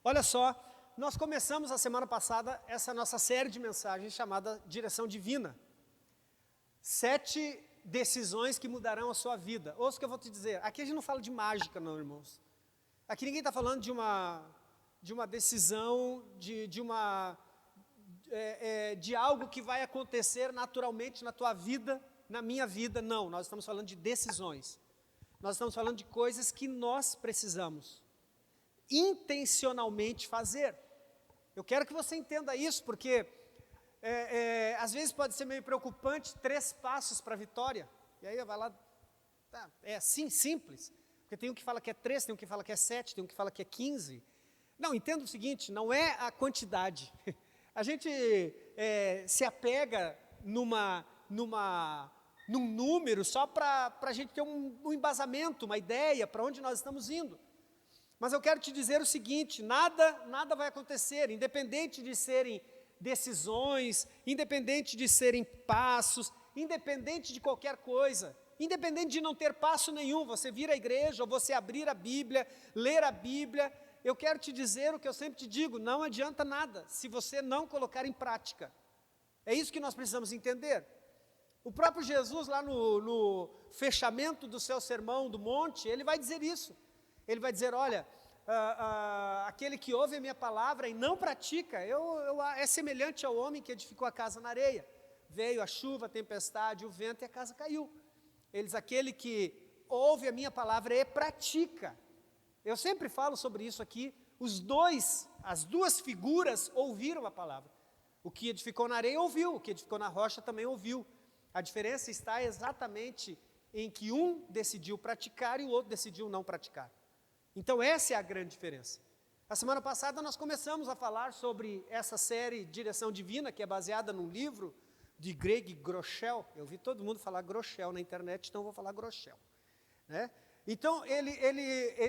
Olha só, nós começamos a semana passada essa nossa série de mensagens chamada Direção Divina. 7 decisões que mudarão a sua vida. Ouça o que eu vou te dizer. Aqui a gente não fala de mágica, não, irmãos. Aqui ninguém está falando de uma decisão, de algo que vai acontecer naturalmente na tua vida, na minha vida. Não, nós estamos falando de decisões. Nós estamos falando de coisas que nós precisamos intencionalmente fazer. Eu quero que você entenda isso, porque às vezes pode ser meio preocupante 3 passos para a vitória, e aí vai lá, é assim, simples, porque tem um que fala que é 3, tem um que fala que é 7, tem um que fala que é 15, não, entenda o seguinte, não é a quantidade, a gente se apega num número só para a gente ter um embasamento, uma ideia para onde nós estamos indo. Mas eu quero te dizer o seguinte, nada vai acontecer, independente de serem decisões, independente de serem passos, independente de qualquer coisa, independente de não ter passo nenhum, você vir à igreja, ou você abrir a Bíblia, ler a Bíblia, eu quero te dizer o que eu sempre te digo, não adianta nada se você não colocar em prática. É isso que nós precisamos entender. O próprio Jesus, lá no fechamento do seu sermão do monte, ele vai dizer isso. Ele vai dizer, olha, aquele que ouve a minha palavra e não pratica, é semelhante ao homem que edificou a casa na areia. Veio a chuva, a tempestade, o vento e a casa caiu. Aquele que ouve a minha palavra e pratica. Eu sempre falo sobre isso aqui, as duas figuras ouviram a palavra. O que edificou na areia ouviu, o que edificou na rocha também ouviu. A diferença está exatamente em que um decidiu praticar e o outro decidiu não praticar. Então essa é a grande diferença. A semana passada nós começamos a falar sobre essa série Direção Divina, que é baseada num livro de Greg Groeschel. Eu vi todo mundo falar Groeschel na internet, então eu vou falar Groeschel, né? Então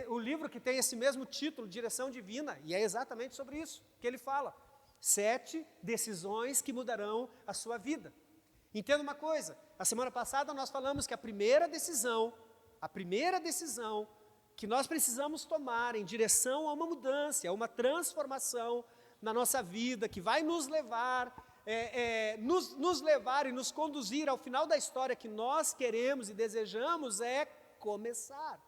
o livro que tem esse mesmo título, Direção Divina, e é exatamente sobre isso que ele fala. 7 decisões que mudarão a sua vida. Entenda uma coisa, a semana passada nós falamos que a primeira decisão que nós precisamos tomar em direção a uma mudança, a uma transformação na nossa vida, que vai nos levar e nos conduzir ao final da história que nós queremos e desejamos, é começar.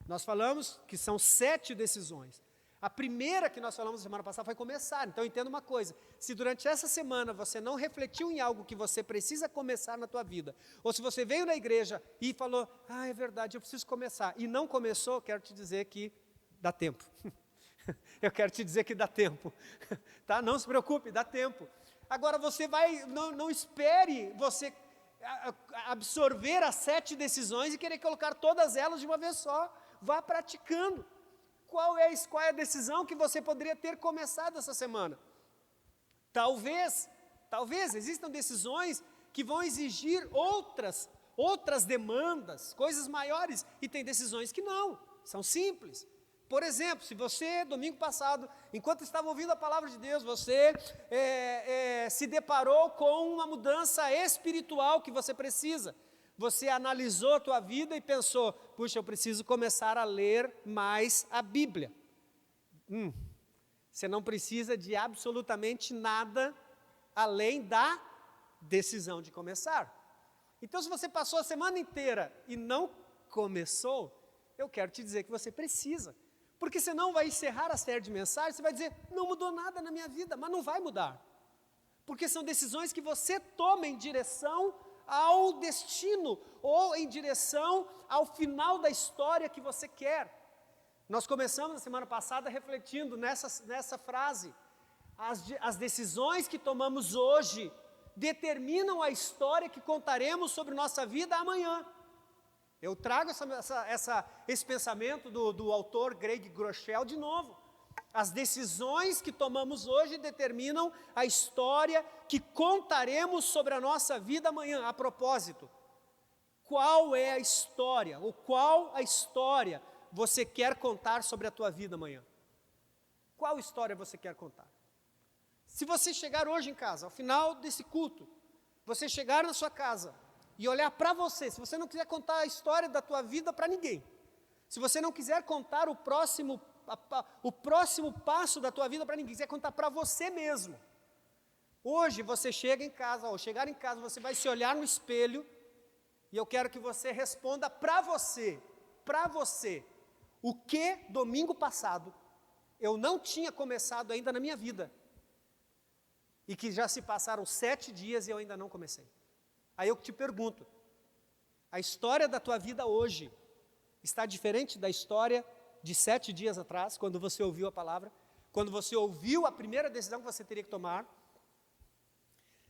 Nós falamos que são 7 decisões. A primeira que nós falamos na semana passada foi começar. Então entenda uma coisa, se durante essa semana você não refletiu em algo que você precisa começar na tua vida, ou se você veio na igreja e falou, é verdade, eu preciso começar, e não começou, quero te dizer que dá tempo. Eu quero te dizer que dá tempo, tá? Não se preocupe, dá tempo. Agora você não espere você absorver as 7 decisões e querer colocar todas elas de uma vez só, vá praticando. Qual é a decisão que você poderia ter começado essa semana? Talvez existam decisões que vão exigir outras demandas, coisas maiores, e tem decisões que não, são simples. Por exemplo, se você, domingo passado, enquanto estava ouvindo a palavra de Deus, você se deparou com uma mudança espiritual que você precisa, você analisou a tua vida e pensou, puxa, eu preciso começar a ler mais a Bíblia. Você não precisa de absolutamente nada além da decisão de começar. Então, se você passou a semana inteira e não começou, eu quero te dizer que você precisa. Porque senão vai encerrar a série de mensagens, você vai dizer, não mudou nada na minha vida, mas não vai mudar. Porque são decisões que você toma em direção ao destino, ou em direção ao final da história que você quer. Nós começamos na semana passada refletindo nessa frase, as decisões que tomamos hoje determinam a história que contaremos sobre nossa vida amanhã. Eu trago esse pensamento do autor Greg Groeschel de novo. As decisões que tomamos hoje determinam a história que contaremos sobre a nossa vida amanhã. A propósito, qual é a história, ou qual a história você quer contar sobre a tua vida amanhã? Qual história você quer contar? Se você chegar hoje em casa, ao final desse culto, você chegar na sua casa e olhar para você, se você não quiser contar a história da tua vida para ninguém, se você não quiser contar o próximo o próximo passo da tua vida para ninguém, você vai contar para você mesmo. Hoje você chega em casa, ao chegar em casa, você vai se olhar no espelho, e eu quero que você responda para você, o que domingo passado eu não tinha começado ainda na minha vida, e que já se passaram 7 dias e eu ainda não comecei. Aí eu te pergunto, a história da tua vida hoje está diferente da história de 7 dias atrás, quando você ouviu a palavra, quando você ouviu a primeira decisão que você teria que tomar?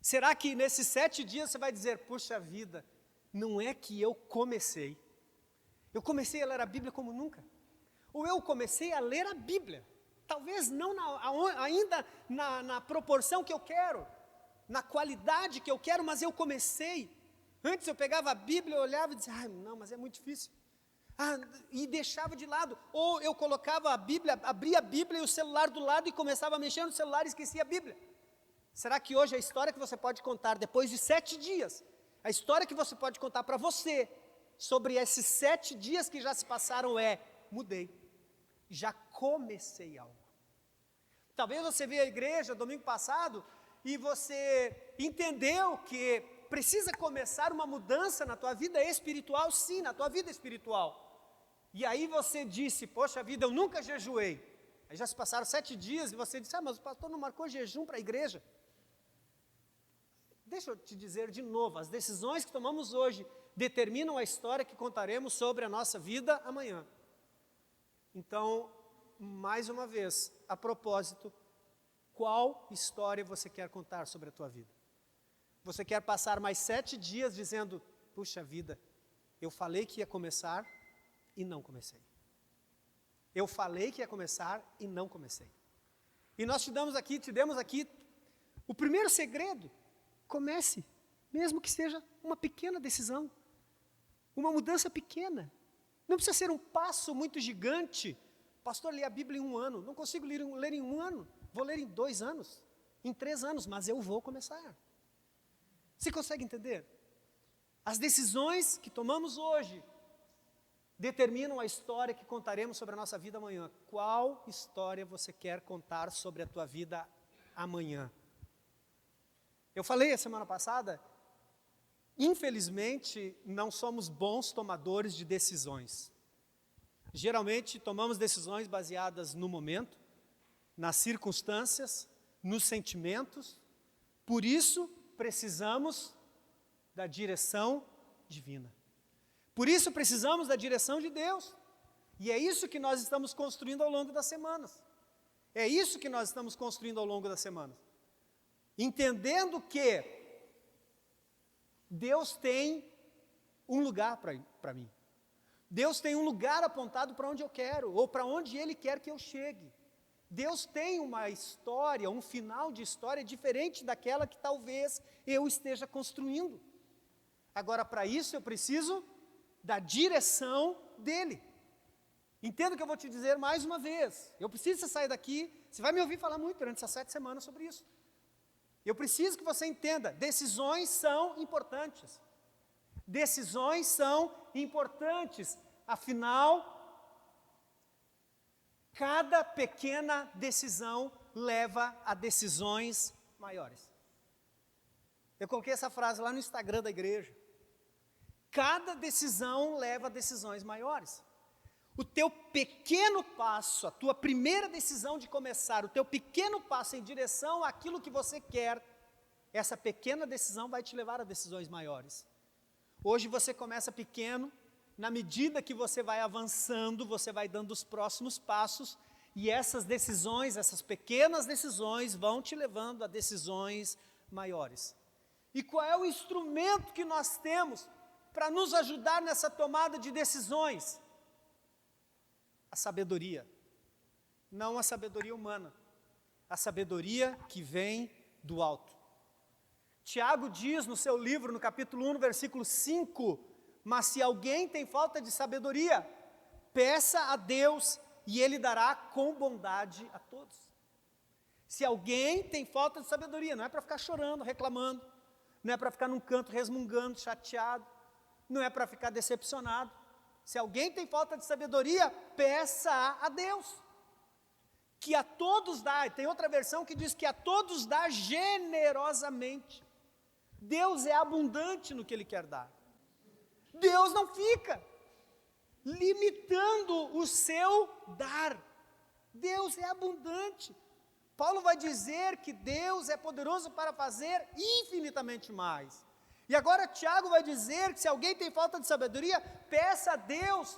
Será que nesses 7 dias você vai dizer, puxa vida, não é que eu comecei a ler a Bíblia como nunca, ou eu comecei a ler a Bíblia, talvez não ainda na proporção que eu quero, na qualidade que eu quero, mas eu comecei. Antes eu pegava a Bíblia, eu olhava e dizia, não, mas é muito difícil, e deixava de lado, ou eu colocava a Bíblia, abria a Bíblia e o celular do lado e começava a mexer no celular e esquecia a Bíblia. Será que hoje a história que você pode contar depois de 7 dias, a história que você pode contar para você sobre esses 7 dias que já se passaram mudei, já comecei algo. Talvez você veio à igreja domingo passado e você entendeu que precisa começar uma mudança na tua vida espiritual, sim, na tua vida espiritual. E aí você disse, poxa vida, eu nunca jejuei. Aí já se passaram 7 dias e você disse, mas o pastor não marcou jejum para a igreja. Deixa eu te dizer de novo, as decisões que tomamos hoje determinam a história que contaremos sobre a nossa vida amanhã. Então, mais uma vez, a propósito, qual história você quer contar sobre a tua vida? Você quer passar mais 7 dias dizendo, puxa vida, eu falei que ia começar e não comecei. Eu falei que ia começar e não comecei. E nós te demos aqui o primeiro segredo. Comece, mesmo que seja uma pequena decisão, uma mudança pequena. Não precisa ser um passo muito gigante. Pastor, li a Bíblia em 1 ano. Não consigo ler em 1 ano. Vou ler em 2 anos, em 3 anos, mas eu vou começar. Você consegue entender? As decisões que tomamos hoje determinam a história que contaremos sobre a nossa vida amanhã. Qual história você quer contar sobre a tua vida amanhã? Eu falei a semana passada, infelizmente, não somos bons tomadores de decisões. Geralmente, tomamos decisões baseadas no momento, nas circunstâncias, nos sentimentos. Por isso, precisamos da direção divina. Por isso, precisamos da direção de Deus. E é isso que nós estamos construindo ao longo das semanas. É isso que nós estamos construindo ao longo das semanas. Entendendo que Deus tem um lugar para mim. Deus tem um lugar apontado para onde eu quero, ou para onde Ele quer que eu chegue. Deus tem uma história, um final de história diferente daquela que talvez eu esteja construindo. Agora, para isso eu preciso da direção dEle. Entenda o que eu vou te dizer mais uma vez. Eu preciso sair daqui, você vai me ouvir falar muito durante essas 7 semanas sobre isso. Eu preciso que você entenda, decisões são importantes. Decisões são importantes. Afinal, cada pequena decisão leva a decisões maiores. Eu coloquei essa frase lá no Instagram da igreja. Cada decisão leva a decisões maiores. O teu pequeno passo, a tua primeira decisão de começar, o teu pequeno passo em direção àquilo que você quer, essa pequena decisão vai te levar a decisões maiores. Hoje você começa pequeno, na medida que você vai avançando, você vai dando os próximos passos, e essas decisões, essas pequenas decisões vão te levando a decisões maiores. E qual é o instrumento que nós temos para nos ajudar nessa tomada de decisões? A sabedoria, não a sabedoria humana, a sabedoria que vem do alto. Tiago diz no seu livro, no capítulo 1, no versículo 5, mas se alguém tem falta de sabedoria, peça a Deus e Ele dará com bondade a todos. Se alguém tem falta de sabedoria, não é para ficar chorando, reclamando, não é para ficar num canto resmungando, chateado, não é para ficar decepcionado. Se alguém tem falta de sabedoria, peça a Deus. que a todos dá, e tem outra versão que diz que a todos dá generosamente. Deus é abundante no que Ele quer dar. Deus não fica limitando o seu dar. Deus é abundante. Paulo vai dizer que Deus é poderoso para fazer infinitamente mais. E agora Tiago vai dizer que se alguém tem falta de sabedoria, peça a Deus,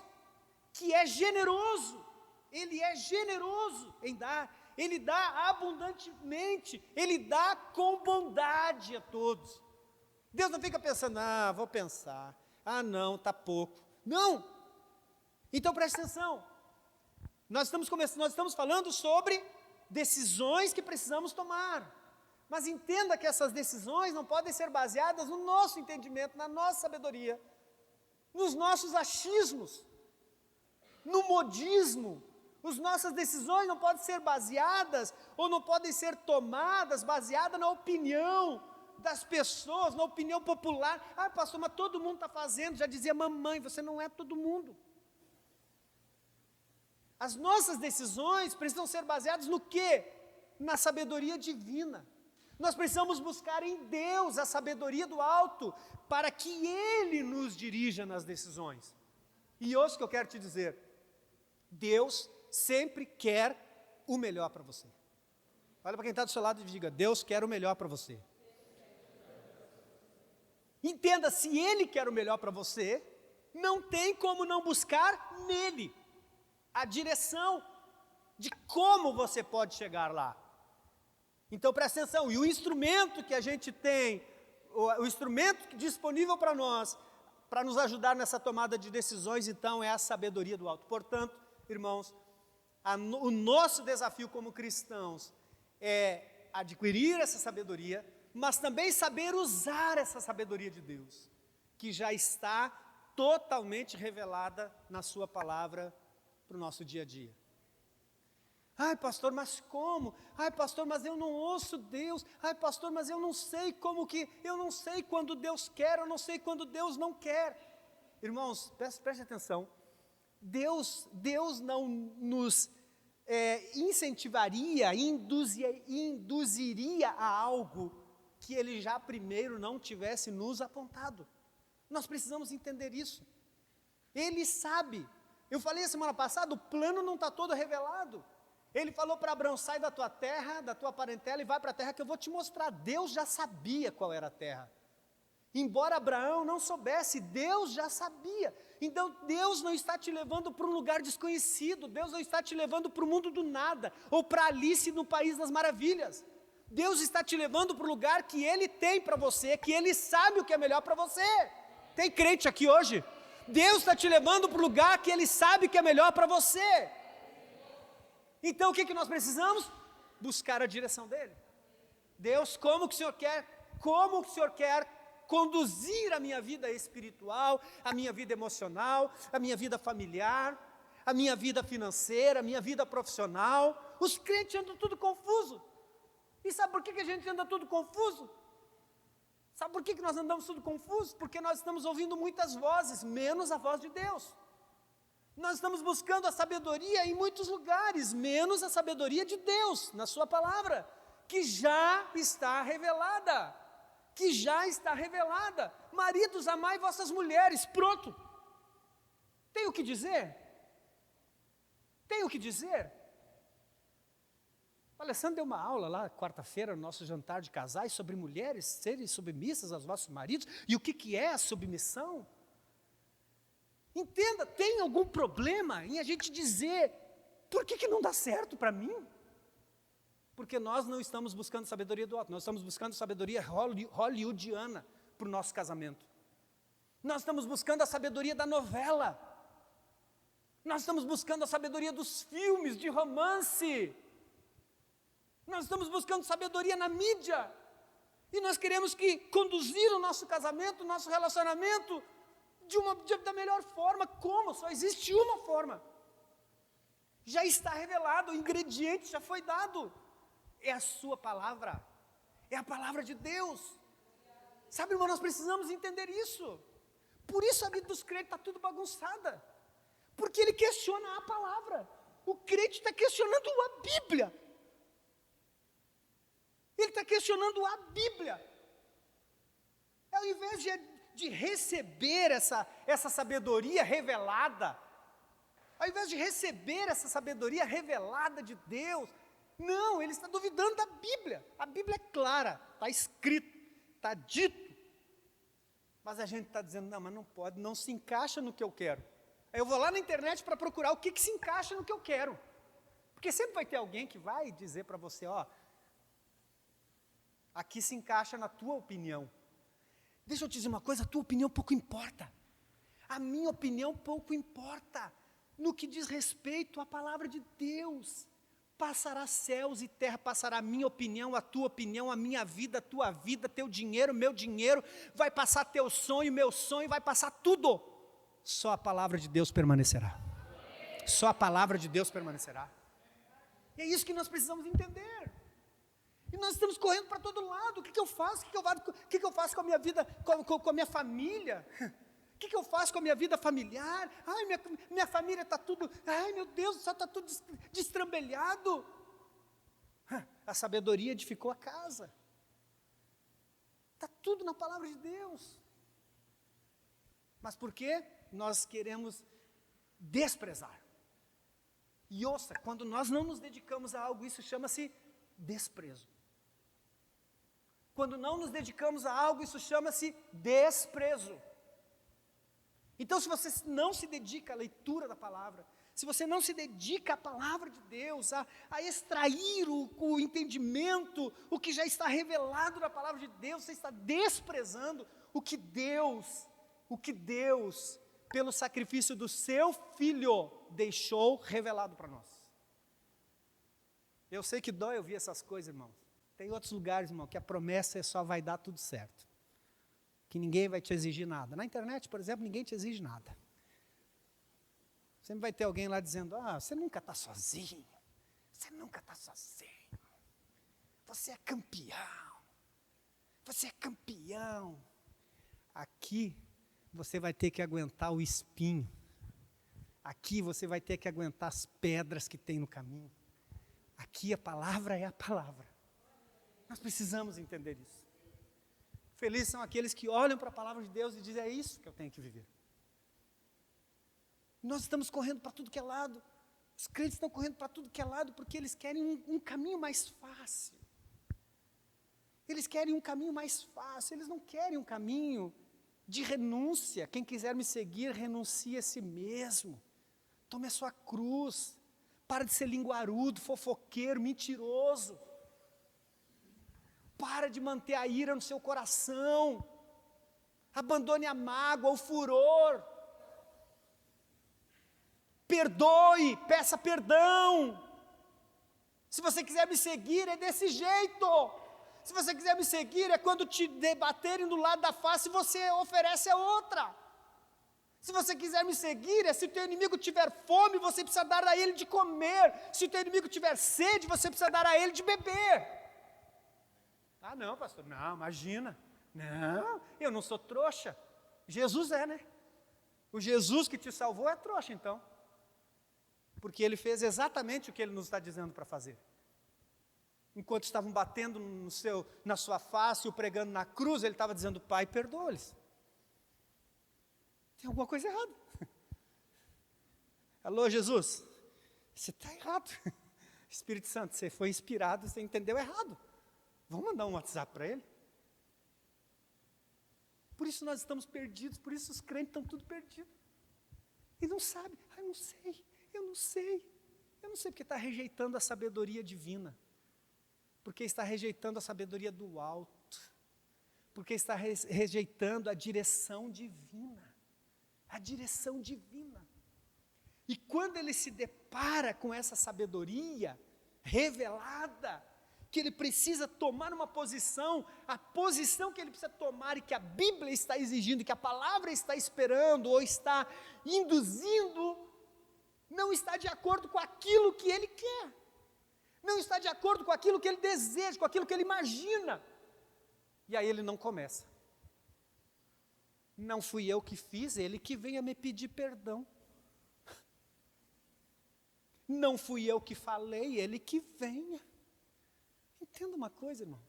que é generoso. Ele é generoso em dar. Ele dá abundantemente. Ele dá com bondade a todos. Deus não fica pensando, vou pensar. Não, está pouco. Não. Então preste atenção. Nós estamos falando sobre decisões que precisamos tomar. Mas entenda que essas decisões não podem ser baseadas no nosso entendimento, na nossa sabedoria, nos nossos achismos, no modismo. As nossas decisões não podem ser baseadas ou não podem ser tomadas baseadas na opinião das pessoas, na opinião popular. Pastor, mas todo mundo está fazendo. Já dizia mamãe, você não é todo mundo. As nossas decisões precisam ser baseadas no quê? Na sabedoria divina. Nós precisamos buscar em Deus a sabedoria do alto, para que Ele nos dirija nas decisões. E ouça o que eu quero te dizer. Deus sempre quer o melhor para você. Olha para quem está do seu lado e diga, Deus quer o melhor para você. Entenda, se Ele quer o melhor para você, não tem como não buscar nele a direção de como você pode chegar lá. Então presta atenção, e o instrumento que a gente tem, o instrumento disponível para nós, para nos ajudar nessa tomada de decisões, então é a sabedoria do alto. Portanto, irmãos, o nosso desafio como cristãos é adquirir essa sabedoria, mas também saber usar essa sabedoria de Deus, que já está totalmente revelada na sua palavra para o nosso dia a dia. Pastor, mas como? Pastor, mas eu não ouço Deus. Pastor, mas eu não sei eu não sei quando Deus quer, eu não sei quando Deus não quer. Irmãos, preste atenção. Deus não nos incentivaria, induziria a algo que Ele já primeiro não tivesse nos apontado. Nós precisamos entender isso. Ele sabe. Eu falei a semana passada, o plano não está todo revelado. Ele falou para Abraão, sai da tua terra, da tua parentela e vai para a terra que eu vou te mostrar. Deus já sabia qual era a terra. Embora Abraão não soubesse, Deus já sabia. Então Deus não está te levando para um lugar desconhecido, Deus não está te levando para o mundo do nada, ou para Alice no País das Maravilhas. Deus está te levando para o lugar que Ele tem para você, que Ele sabe o que é melhor para você. Tem crente aqui hoje? Deus está te levando para o lugar que Ele sabe que é melhor para você. Então o que nós precisamos? Buscar a direção dEle. Deus, como que o Senhor quer conduzir a minha vida espiritual, a minha vida emocional, a minha vida familiar, a minha vida financeira, a minha vida profissional? Os crentes andam tudo confuso. E sabe por que a gente anda tudo confuso? Sabe por que nós andamos tudo confuso? Porque nós estamos ouvindo muitas vozes, menos a voz de Deus. Nós estamos buscando a sabedoria em muitos lugares, menos a sabedoria de Deus, na sua palavra, que já está revelada. Maridos, amai vossas mulheres, pronto. Tem o que dizer? O Alessandro deu uma aula lá, quarta-feira, no nosso jantar de casais, sobre mulheres serem submissas aos vossos maridos, e o que é a submissão. Entenda, tem algum problema em a gente dizer, por que não dá certo para mim? Porque nós não estamos buscando sabedoria do alto, nós estamos buscando sabedoria hollywoodiana para o nosso casamento. Nós estamos buscando a sabedoria da novela. Nós estamos buscando a sabedoria dos filmes de romance. Nós estamos buscando sabedoria na mídia. E nós queremos conduzir o nosso casamento, o nosso relacionamento da melhor forma. Como? Só existe uma forma. Já está revelado, o ingrediente já foi dado. É a sua palavra. É a palavra de Deus. Sabe, irmão, nós precisamos entender isso. Por isso a vida dos crentes está tudo bagunçada. Porque ele questiona a palavra. O crente está questionando a Bíblia. Ele está questionando a Bíblia. Ao invés de receber essa sabedoria revelada, ao invés de receber essa sabedoria revelada de Deus, não, ele está duvidando da Bíblia. A Bíblia é clara, está escrito, está dito. Mas a gente está dizendo, não, mas não pode, não se encaixa no que eu quero. Aí eu vou lá na internet para procurar o que se encaixa no que eu quero. Porque sempre vai ter alguém que vai dizer para você, ó, aqui se encaixa na tua opinião. Deixa eu te dizer uma coisa, a tua opinião pouco importa. A minha opinião pouco importa. No que diz respeito à palavra de Deus. Passará céus e terra, passará a minha opinião, a tua opinião, a minha vida, a tua vida, teu dinheiro, meu dinheiro, vai passar teu sonho, meu sonho, vai passar tudo. Só a palavra de Deus permanecerá. Só a palavra de Deus permanecerá. E é isso que nós precisamos entender. E nós estamos correndo para todo lado. O que eu faço? O que eu faço com a minha vida, com a minha família? O que eu faço com a minha vida familiar? Ai, minha família está tudo, ai meu Deus, só está tudo destrambelhado. A sabedoria edificou a casa. Está tudo na palavra de Deus. Mas por quê? Nós queremos desprezar. E ouça, quando nós não nos dedicamos a algo, isso chama-se desprezo. Quando não nos dedicamos a algo, isso chama-se desprezo. Então, se você não se dedica à leitura da palavra, se você não se dedica à palavra de Deus, a extrair o entendimento, o que já está revelado na palavra de Deus, você está desprezando o que Deus, pelo sacrifício do seu Filho, deixou revelado para nós. Eu sei que dói ouvir essas coisas, irmãos. Tem outros lugares, irmão, que a promessa é só vai dar tudo certo. Que ninguém vai te exigir nada. Na internet, por exemplo, ninguém te exige nada. Sempre vai ter alguém lá dizendo, você nunca está sozinho. Você nunca está sozinho. Você é campeão. Você é campeão. Aqui, você vai ter que aguentar o espinho. Aqui, você vai ter que aguentar as pedras que tem no caminho. Aqui, a palavra é a palavra. Nós precisamos entender isso. Felizes são aqueles que olham para a palavra de Deus e dizem, é isso que eu tenho que viver. Nós estamos correndo para tudo que é lado. Os crentes estão correndo para tudo que é lado porque eles querem um caminho mais fácil. Eles querem um caminho mais fácil, eles não querem um caminho de renúncia. Quem quiser me seguir, renuncie a si mesmo. Tome a sua cruz. Para de ser linguarudo, fofoqueiro, mentiroso. Para de manter a ira no seu coração. Abandone a mágoa, o furor. Perdoe, peça perdão. Se você quiser me seguir, é desse jeito. Se você quiser me seguir, é quando te debaterem do lado da face, você oferece a outra. Se você quiser me seguir, é se o teu inimigo tiver fome, você precisa dar a ele de comer. Se o teu inimigo tiver sede, você precisa dar a ele de beber. Ah, não, pastor, não, imagina. Não, eu não sou trouxa. Jesus é, né? O Jesus que te salvou é trouxa, então. Porque ele fez exatamente o que ele nos está dizendo para fazer. Enquanto estavam batendo na sua face, o pregando na cruz, ele estava dizendo, Pai, perdoa-lhes. Tem alguma coisa errada. Alô, Jesus, você está errado. Espírito Santo, você foi inspirado, você entendeu errado. Vamos mandar um WhatsApp para ele? Por isso nós estamos perdidos, por isso os crentes estão tudo perdidos. E não sabe, eu não sei porque está rejeitando a sabedoria divina. Porque está rejeitando a sabedoria do alto. Porque está rejeitando a direção divina. A direção divina. E quando ele se depara com essa sabedoria revelada, que ele precisa tomar uma posição, a posição que ele precisa tomar e que a Bíblia está exigindo, que a palavra está esperando ou está induzindo, não está de acordo com aquilo que ele quer, não está de acordo com aquilo que ele deseja, com aquilo que ele imagina, e aí ele não começa. Não fui eu que fiz, ele que venha me pedir perdão. Não fui eu que falei, Ele que venha. Entenda uma coisa, irmão.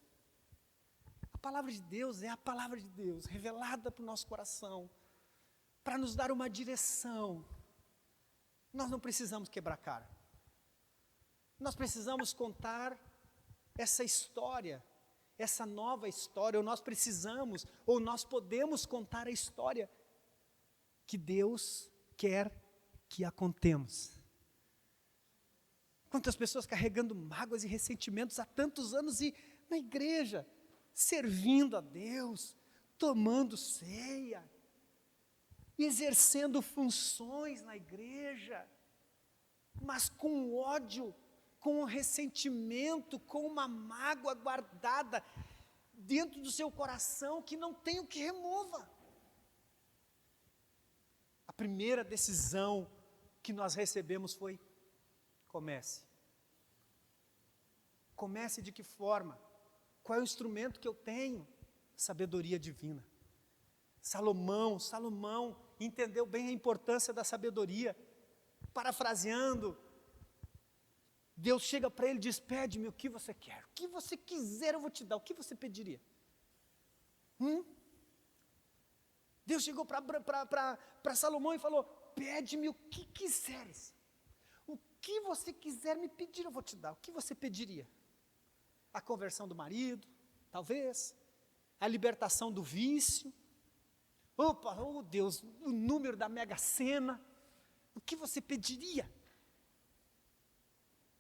A palavra de Deus é a palavra de Deus, revelada para o nosso coração, para nos dar uma direção. Nós não precisamos quebrar cara. Nós precisamos contar essa história, essa nova história, ou nós precisamos, ou nós podemos contar a história que Deus quer que a contemos. Quantas pessoas carregando mágoas e ressentimentos há tantos anos e na igreja, servindo a Deus, tomando ceia, exercendo funções na igreja, mas com ódio, com ressentimento, com uma mágoa guardada dentro do seu coração que não tem o que remova. A primeira decisão que nós recebemos foi: comece. Comece de que forma? Qual é o instrumento que eu tenho? Sabedoria divina. Salomão entendeu bem a importância da sabedoria. Parafraseando, Deus chega para ele e diz: pede-me o que você quer. O que você quiser eu vou te dar. O que você pediria? Deus chegou para Salomão e falou: pede-me o que quiseres. O que você quiser me pedir, eu vou te dar. O que você pediria? A conversão do marido, talvez. A libertação do vício. Oh Deus, o número da Mega Sena. O que você pediria?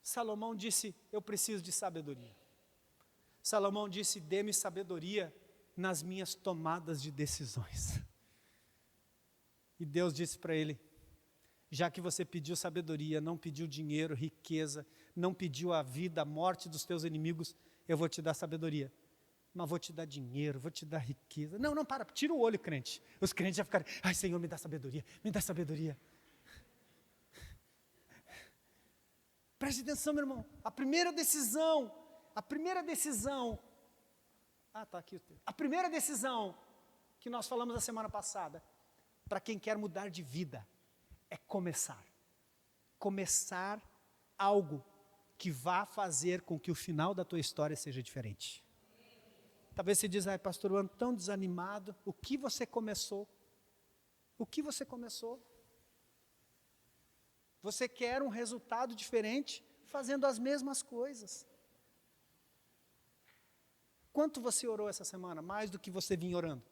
Salomão disse: eu preciso de sabedoria. Salomão disse: dê-me sabedoria nas minhas tomadas de decisões. E Deus disse para ele: já que você pediu sabedoria, não pediu dinheiro, riqueza, não pediu a vida, a morte dos teus inimigos, eu vou te dar sabedoria. Mas vou te dar dinheiro, vou te dar riqueza. Não, para, tira o olho, crente. Os crentes já ficaram: ai, Senhor, me dá sabedoria, me dá sabedoria. Preste atenção, meu irmão. A primeira decisão, está aqui o texto. A primeira decisão que nós falamos a semana passada, para quem quer mudar de vida, é começar. Começar algo que vá fazer com que o final da tua história seja diferente. Talvez você diz: ai, pastor, eu ando tão desanimado. O que você começou? O que você começou? Você quer um resultado diferente fazendo as mesmas coisas. Quanto você orou essa semana? Mais do que você vinha orando.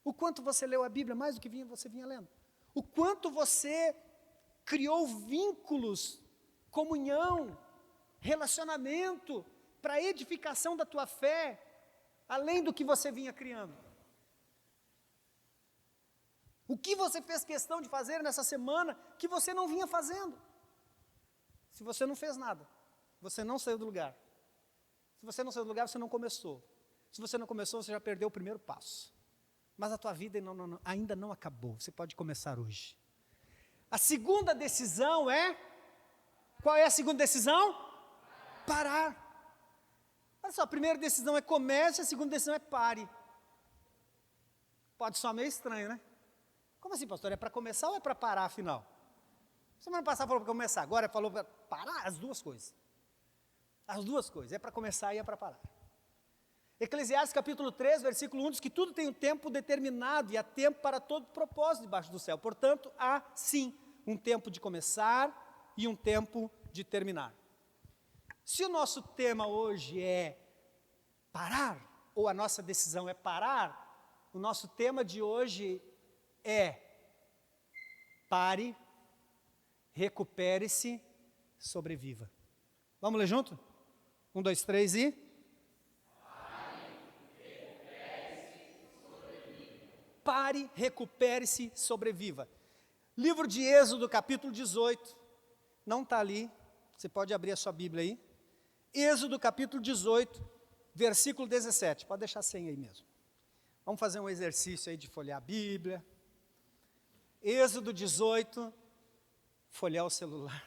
O quanto você leu a Bíblia? Mais do que você vinha lendo. O quanto você criou vínculos, comunhão, relacionamento, para a edificação da tua fé, além do que você vinha criando. O que você fez questão de fazer nessa semana que você não vinha fazendo? Se você não fez nada, você não saiu do lugar. Se você não saiu do lugar, você não começou. Se você não começou, você já perdeu o primeiro passo. Mas a tua vida ainda não acabou, você pode começar hoje. A segunda decisão é... Qual é a segunda decisão? Parar. Olha só, a primeira decisão é comece, a segunda decisão é pare. Pode soar meio estranho, né? Como assim, pastor? É para começar ou é para parar, afinal? Semana passada falou para começar, agora falou para parar, as duas coisas. As duas coisas, é para começar e é para parar. Eclesiastes capítulo 3, versículo 1, diz que tudo tem um tempo determinado e há tempo para todo propósito debaixo do céu. Portanto, há sim um tempo de começar e um tempo de terminar. Se o nosso tema hoje é parar, ou a nossa decisão é parar, o nosso tema de hoje é: pare, recupere-se, sobreviva. Vamos ler junto? 1, 2, 3 e... Pare, recupere-se, sobreviva. Livro de Êxodo, capítulo 18. Não está ali, você pode abrir a sua Bíblia aí. Êxodo, capítulo 18, versículo 17. Pode deixar sem aí mesmo. Vamos fazer um exercício aí de folhear a Bíblia. Êxodo 18, folhear o celular.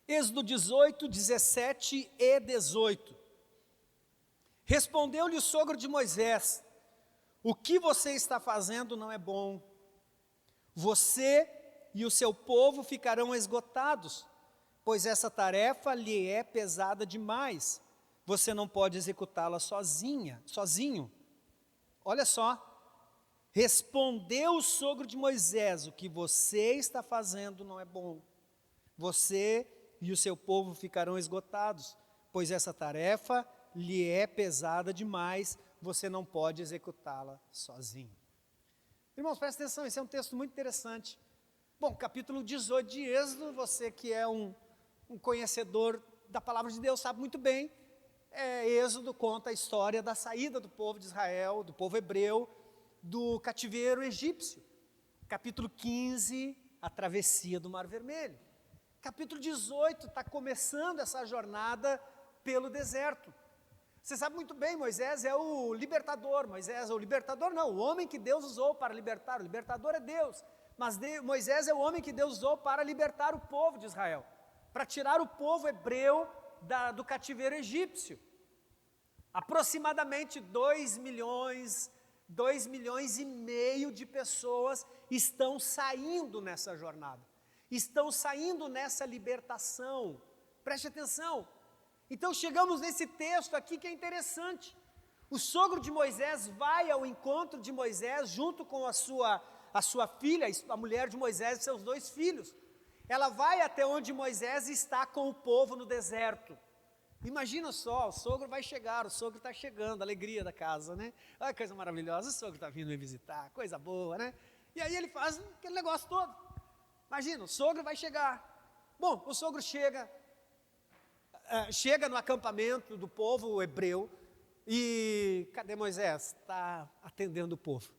Êxodo 18, 17 e 18. Respondeu-lhe o sogro de Moisés: o que você está fazendo não é bom. Você e o seu povo ficarão esgotados, pois essa tarefa lhe é pesada demais. Você não pode executá-la sozinho. Olha só, respondeu o sogro de Moisés: o que você está fazendo não é bom. Você e o seu povo ficarão esgotados, pois essa tarefa lhe é pesada demais, você não pode executá-la sozinho. Irmãos, presta atenção, esse é um texto muito interessante. Bom, capítulo 18 de Êxodo, você que é um conhecedor da palavra de Deus sabe muito bem, Êxodo conta a história da saída do povo de Israel, do povo hebreu, do cativeiro egípcio. Capítulo 15, a travessia do Mar Vermelho. Capítulo 18 está começando essa jornada pelo deserto. Você sabe muito bem, Moisés é o libertador. Moisés é o libertador, não, o homem que Deus usou para libertar. O libertador é Deus. Mas Moisés é o homem que Deus usou para libertar o povo de Israel, para tirar o povo hebreu do cativeiro egípcio. Aproximadamente 2 milhões e meio de pessoas estão saindo nessa jornada, estão saindo nessa libertação. Preste atenção. Então chegamos nesse texto aqui que é interessante. O sogro de Moisés vai ao encontro de Moisés junto com a sua filha, a mulher de Moisés e seus 2 filhos. Ela vai até onde Moisés está com o povo no deserto. Imagina só, o sogro vai chegar, o sogro está chegando, a alegria da casa, né? Olha que coisa maravilhosa, o sogro está vindo me visitar, coisa boa, né? E aí ele faz aquele negócio todo. Imagina, o sogro vai chegar. Bom, o sogro chega no acampamento do povo hebreu e cadê Moisés? Está atendendo o povo.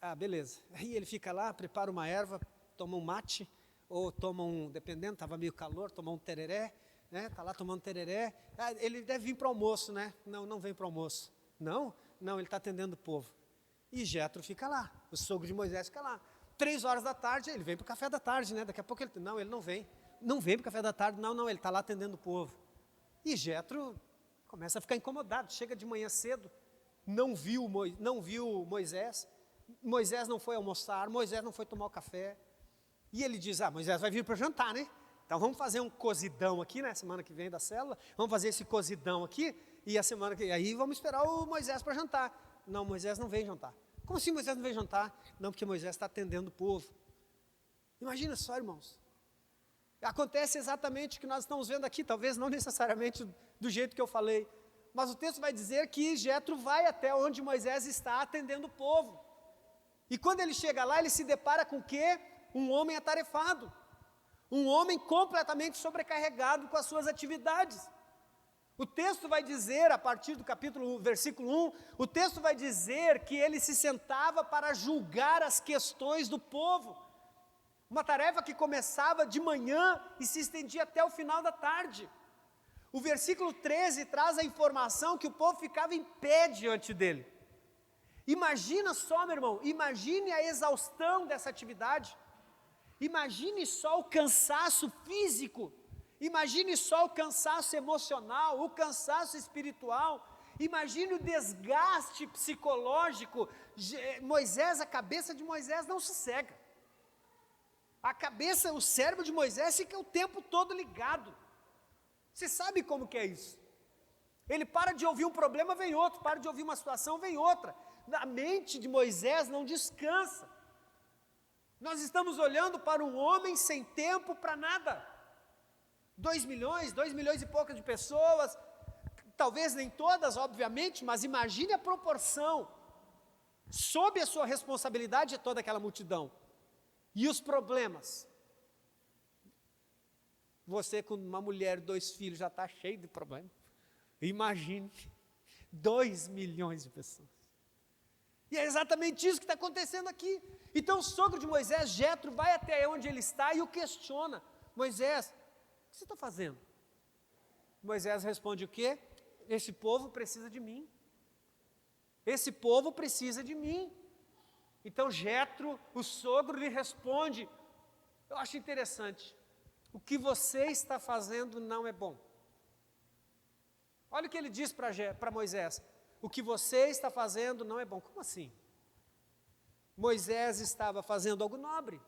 Ah, beleza. Aí ele fica lá, prepara uma erva, toma um mate, ou toma dependendo, estava meio calor, toma um tereré, né? Está lá tomando tereré. Ah, ele deve vir para o almoço, né? Não vem para o almoço. Não, ele está atendendo o povo. E Jetro fica lá, o sogro de Moisés fica lá. 3 horas da tarde, ele vem para o café da tarde, né? Daqui a pouco ele não vem. Não vem para o café da tarde, ele está lá atendendo o povo. E Jetro começa a ficar incomodado, chega de manhã cedo, não viu Moisés, Moisés não foi almoçar, Moisés não foi tomar o café. E ele diz, Moisés vai vir para jantar, né? Então vamos fazer um cozidão aqui, né? Semana que vem da célula, vamos fazer esse cozidão aqui, e aí vamos esperar o Moisés para jantar. Não, Moisés não vem jantar. Como assim Moisés não vem jantar? Não, porque Moisés está atendendo o povo. Imagina só, irmãos. Acontece exatamente o que nós estamos vendo aqui, talvez não necessariamente do jeito que eu falei, mas o texto vai dizer que Jetro vai até onde Moisés está atendendo o povo. E quando ele chega lá, ele se depara com o quê? Um homem atarefado, um homem completamente sobrecarregado com as suas atividades. O texto vai dizer, a partir do versículo 1, o texto vai dizer que ele se sentava para julgar as questões do povo. Uma tarefa que começava de manhã e se estendia até o final da tarde. O versículo 13 traz a informação que o povo ficava em pé diante dele. Imagina só, meu irmão, imagine a exaustão dessa atividade. Imagine só o cansaço físico. Imagine só o cansaço emocional, o cansaço espiritual. Imagine o desgaste psicológico. A cabeça de Moisés não sossega. O cérebro de Moisés fica o tempo todo ligado. Você sabe como que é isso? Ele para de ouvir um problema, vem outro, para de ouvir uma situação, vem outra. A mente de Moisés não descansa. Nós estamos olhando para um homem sem tempo para nada. 2 milhões e poucas de pessoas, talvez nem todas, obviamente, mas imagine a proporção. Sob a sua responsabilidade é toda aquela multidão. E os problemas? Você com uma mulher e 2 filhos já está cheio de problemas. Imagine 2 milhões de pessoas. E é exatamente isso que está acontecendo aqui. Então o sogro de Moisés, Jetro, vai até onde ele está e o questiona. Moisés, o que você está fazendo? Moisés responde o quê? Esse povo precisa de mim. Esse povo precisa de mim. Então Jetro, o sogro, lhe responde, eu acho interessante, o que você está fazendo não é bom. Olha o que ele diz para Moisés, o que você está fazendo não é bom. Como assim? Moisés estava fazendo algo nobre.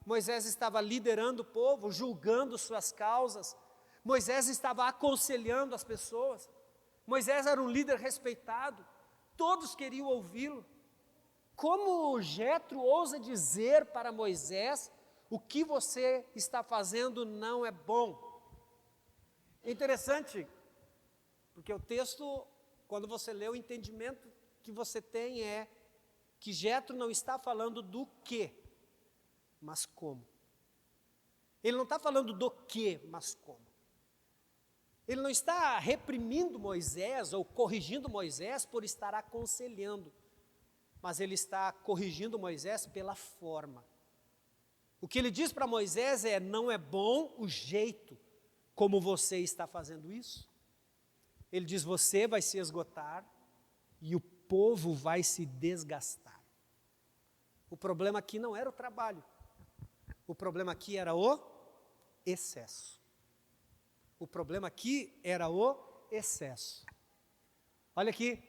Moisés estava liderando o povo, julgando suas causas. Moisés estava aconselhando as pessoas. Moisés era um líder respeitado. Todos queriam ouvi-lo. Como Jetro ousa dizer para Moisés: o que você está fazendo não é bom? É interessante, porque o texto, quando você lê, o entendimento que você tem é que Jetro não está falando do que, mas como. Ele não está falando do que, mas como. Ele não está reprimindo Moisés ou corrigindo Moisés por estar aconselhando, mas ele está corrigindo Moisés pela forma. O que ele diz para Moisés é: não é bom o jeito como você está fazendo isso. Ele diz: você vai se esgotar e o povo vai se desgastar. O problema aqui não era o trabalho. O problema aqui era o excesso. O problema aqui era o excesso. Olha aqui,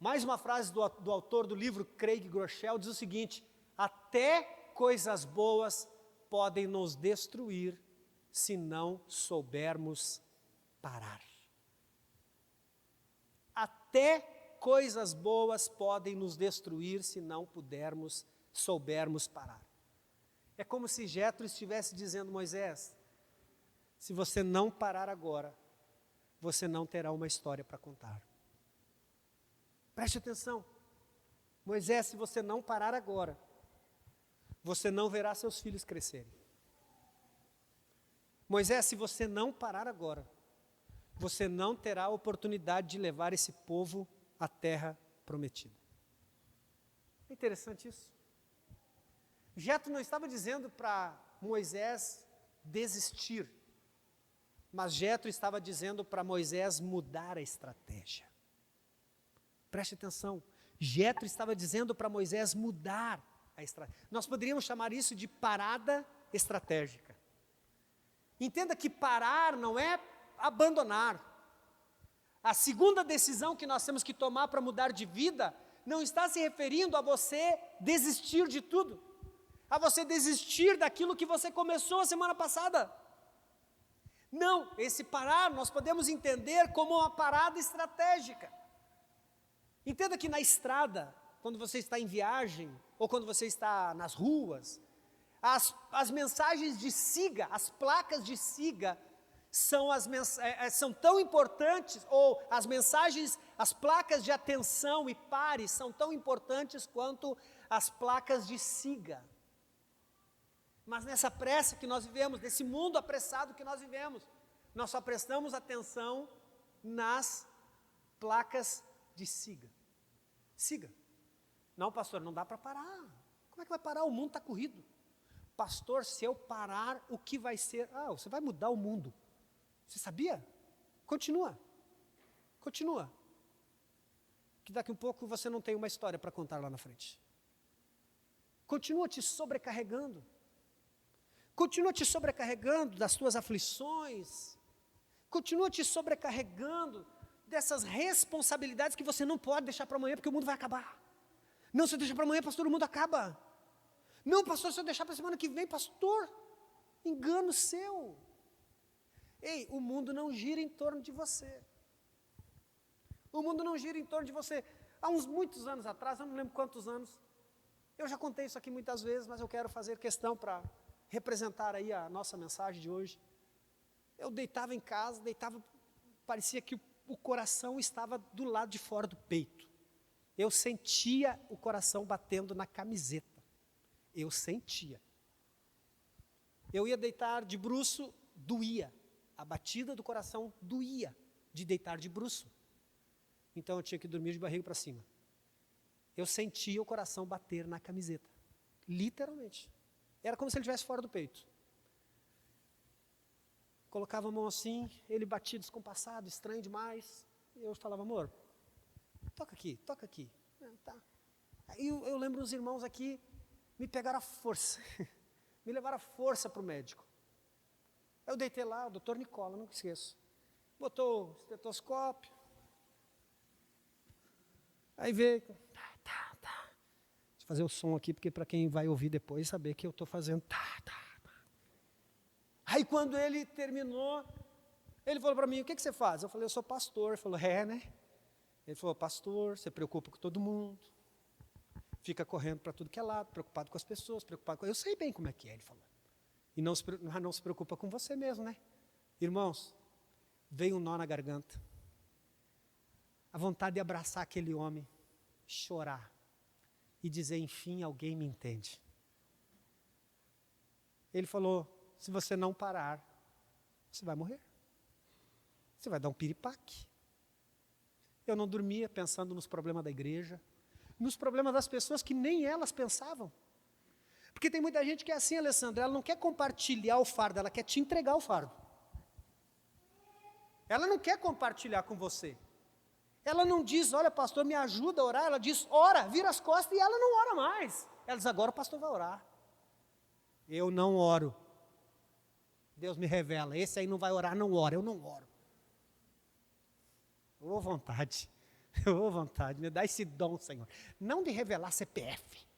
mais uma frase do autor do livro, Craig Groeschel, diz o seguinte: até coisas boas podem nos destruir se não soubermos parar. Até coisas boas podem nos destruir se não soubermos parar. É como se Jetro estivesse dizendo: Moisés, se você não parar agora, você não terá uma história para contar. Preste atenção. Moisés, se você não parar agora, você não verá seus filhos crescerem. Moisés, se você não parar agora, você não terá a oportunidade de levar esse povo à terra prometida. É interessante isso. Jetro não estava dizendo para Moisés desistir, mas Jetro estava dizendo para Moisés mudar a estratégia. Preste atenção, Jetro estava dizendo para Moisés mudar a estratégia. Nós poderíamos chamar isso de parada estratégica. Entenda que parar não é abandonar. A segunda decisão que nós temos que tomar para mudar de vida não está se referindo a você desistir de tudo, a você desistir daquilo que você começou a semana passada. Não, esse parar nós podemos entender como uma parada estratégica. Entenda que na estrada, quando você está em viagem, ou quando você está nas ruas, as mensagens de siga, as placas de siga, são tão importantes, ou as mensagens, as placas de atenção e pare são tão importantes quanto as placas de siga. Mas nessa pressa que nós vivemos, nesse mundo apressado que nós vivemos, nós só prestamos atenção nas placas de siga. Siga. Não, pastor, não dá para parar. Como é que vai parar? O mundo está corrido. Pastor, se eu parar, o que vai ser? Você vai mudar o mundo. Você sabia? Continua. Continua. Que daqui a um pouco você não tem uma história para contar lá na frente. Continua te sobrecarregando. Continua te sobrecarregando das tuas aflições. Continua te sobrecarregando dessas responsabilidades que você não pode deixar para amanhã, porque o mundo vai acabar. Não, se eu deixar para amanhã, pastor, o mundo acaba. Não, pastor, se eu deixar para a semana que vem, pastor, engano seu. Ei, o mundo não gira em torno de você. O mundo não gira em torno de você. Há muitos anos atrás, eu não lembro quantos anos, eu já contei isso aqui muitas vezes, mas eu quero fazer questão para representar aí a nossa mensagem de hoje. Eu deitava em casa, parecia que o coração estava do lado de fora do peito. Eu sentia o coração batendo na camiseta. Eu sentia. Eu ia deitar de bruço, doía. A batida do coração doía de deitar de bruço. Então eu tinha que dormir de barriga para cima. Eu sentia o coração bater na camiseta. Literalmente. Era como se ele estivesse fora do peito. Colocava a mão assim, ele batia descompassado, estranho demais. E eu falava: amor, toca aqui, toca aqui. Tá. Aí eu lembro os irmãos aqui me pegaram à força, me levaram à força para o médico. Eu deitei lá, o doutor Nicola, nunca esqueço. Botou o estetoscópio. Aí veio, tá. Deixa eu fazer o som aqui, porque para quem vai ouvir depois, saber que eu estou fazendo. Tá. Aí quando ele terminou, ele falou para mim, o que você faz? Eu falei, eu sou pastor. Ele falou, né? Ele falou, pastor, você preocupa com todo mundo, fica correndo para tudo que é lado, preocupado com as pessoas, preocupado com... Eu sei bem como é que é, ele falou. E não se preocupa com você mesmo, né? Irmãos, veio um nó na garganta. A vontade de abraçar aquele homem, chorar e dizer, enfim, alguém me entende. Ele falou, se você não parar, você vai morrer. Você vai dar um piripaque. Eu não dormia pensando nos problemas da igreja, nos problemas das pessoas que nem elas pensavam. Porque tem muita gente que é assim, Alessandra, ela não quer compartilhar o fardo, ela quer te entregar o fardo. Ela não quer compartilhar com você. Ela não diz, olha pastor, me ajuda a orar, ela diz, ora, vira as costas e ela não ora mais. Ela diz, agora o pastor vai orar. Eu não oro. Deus me revela, esse aí não vai orar, não ora, eu não oro. Ô vontade, me dá esse dom, Senhor. Não de revelar CPF.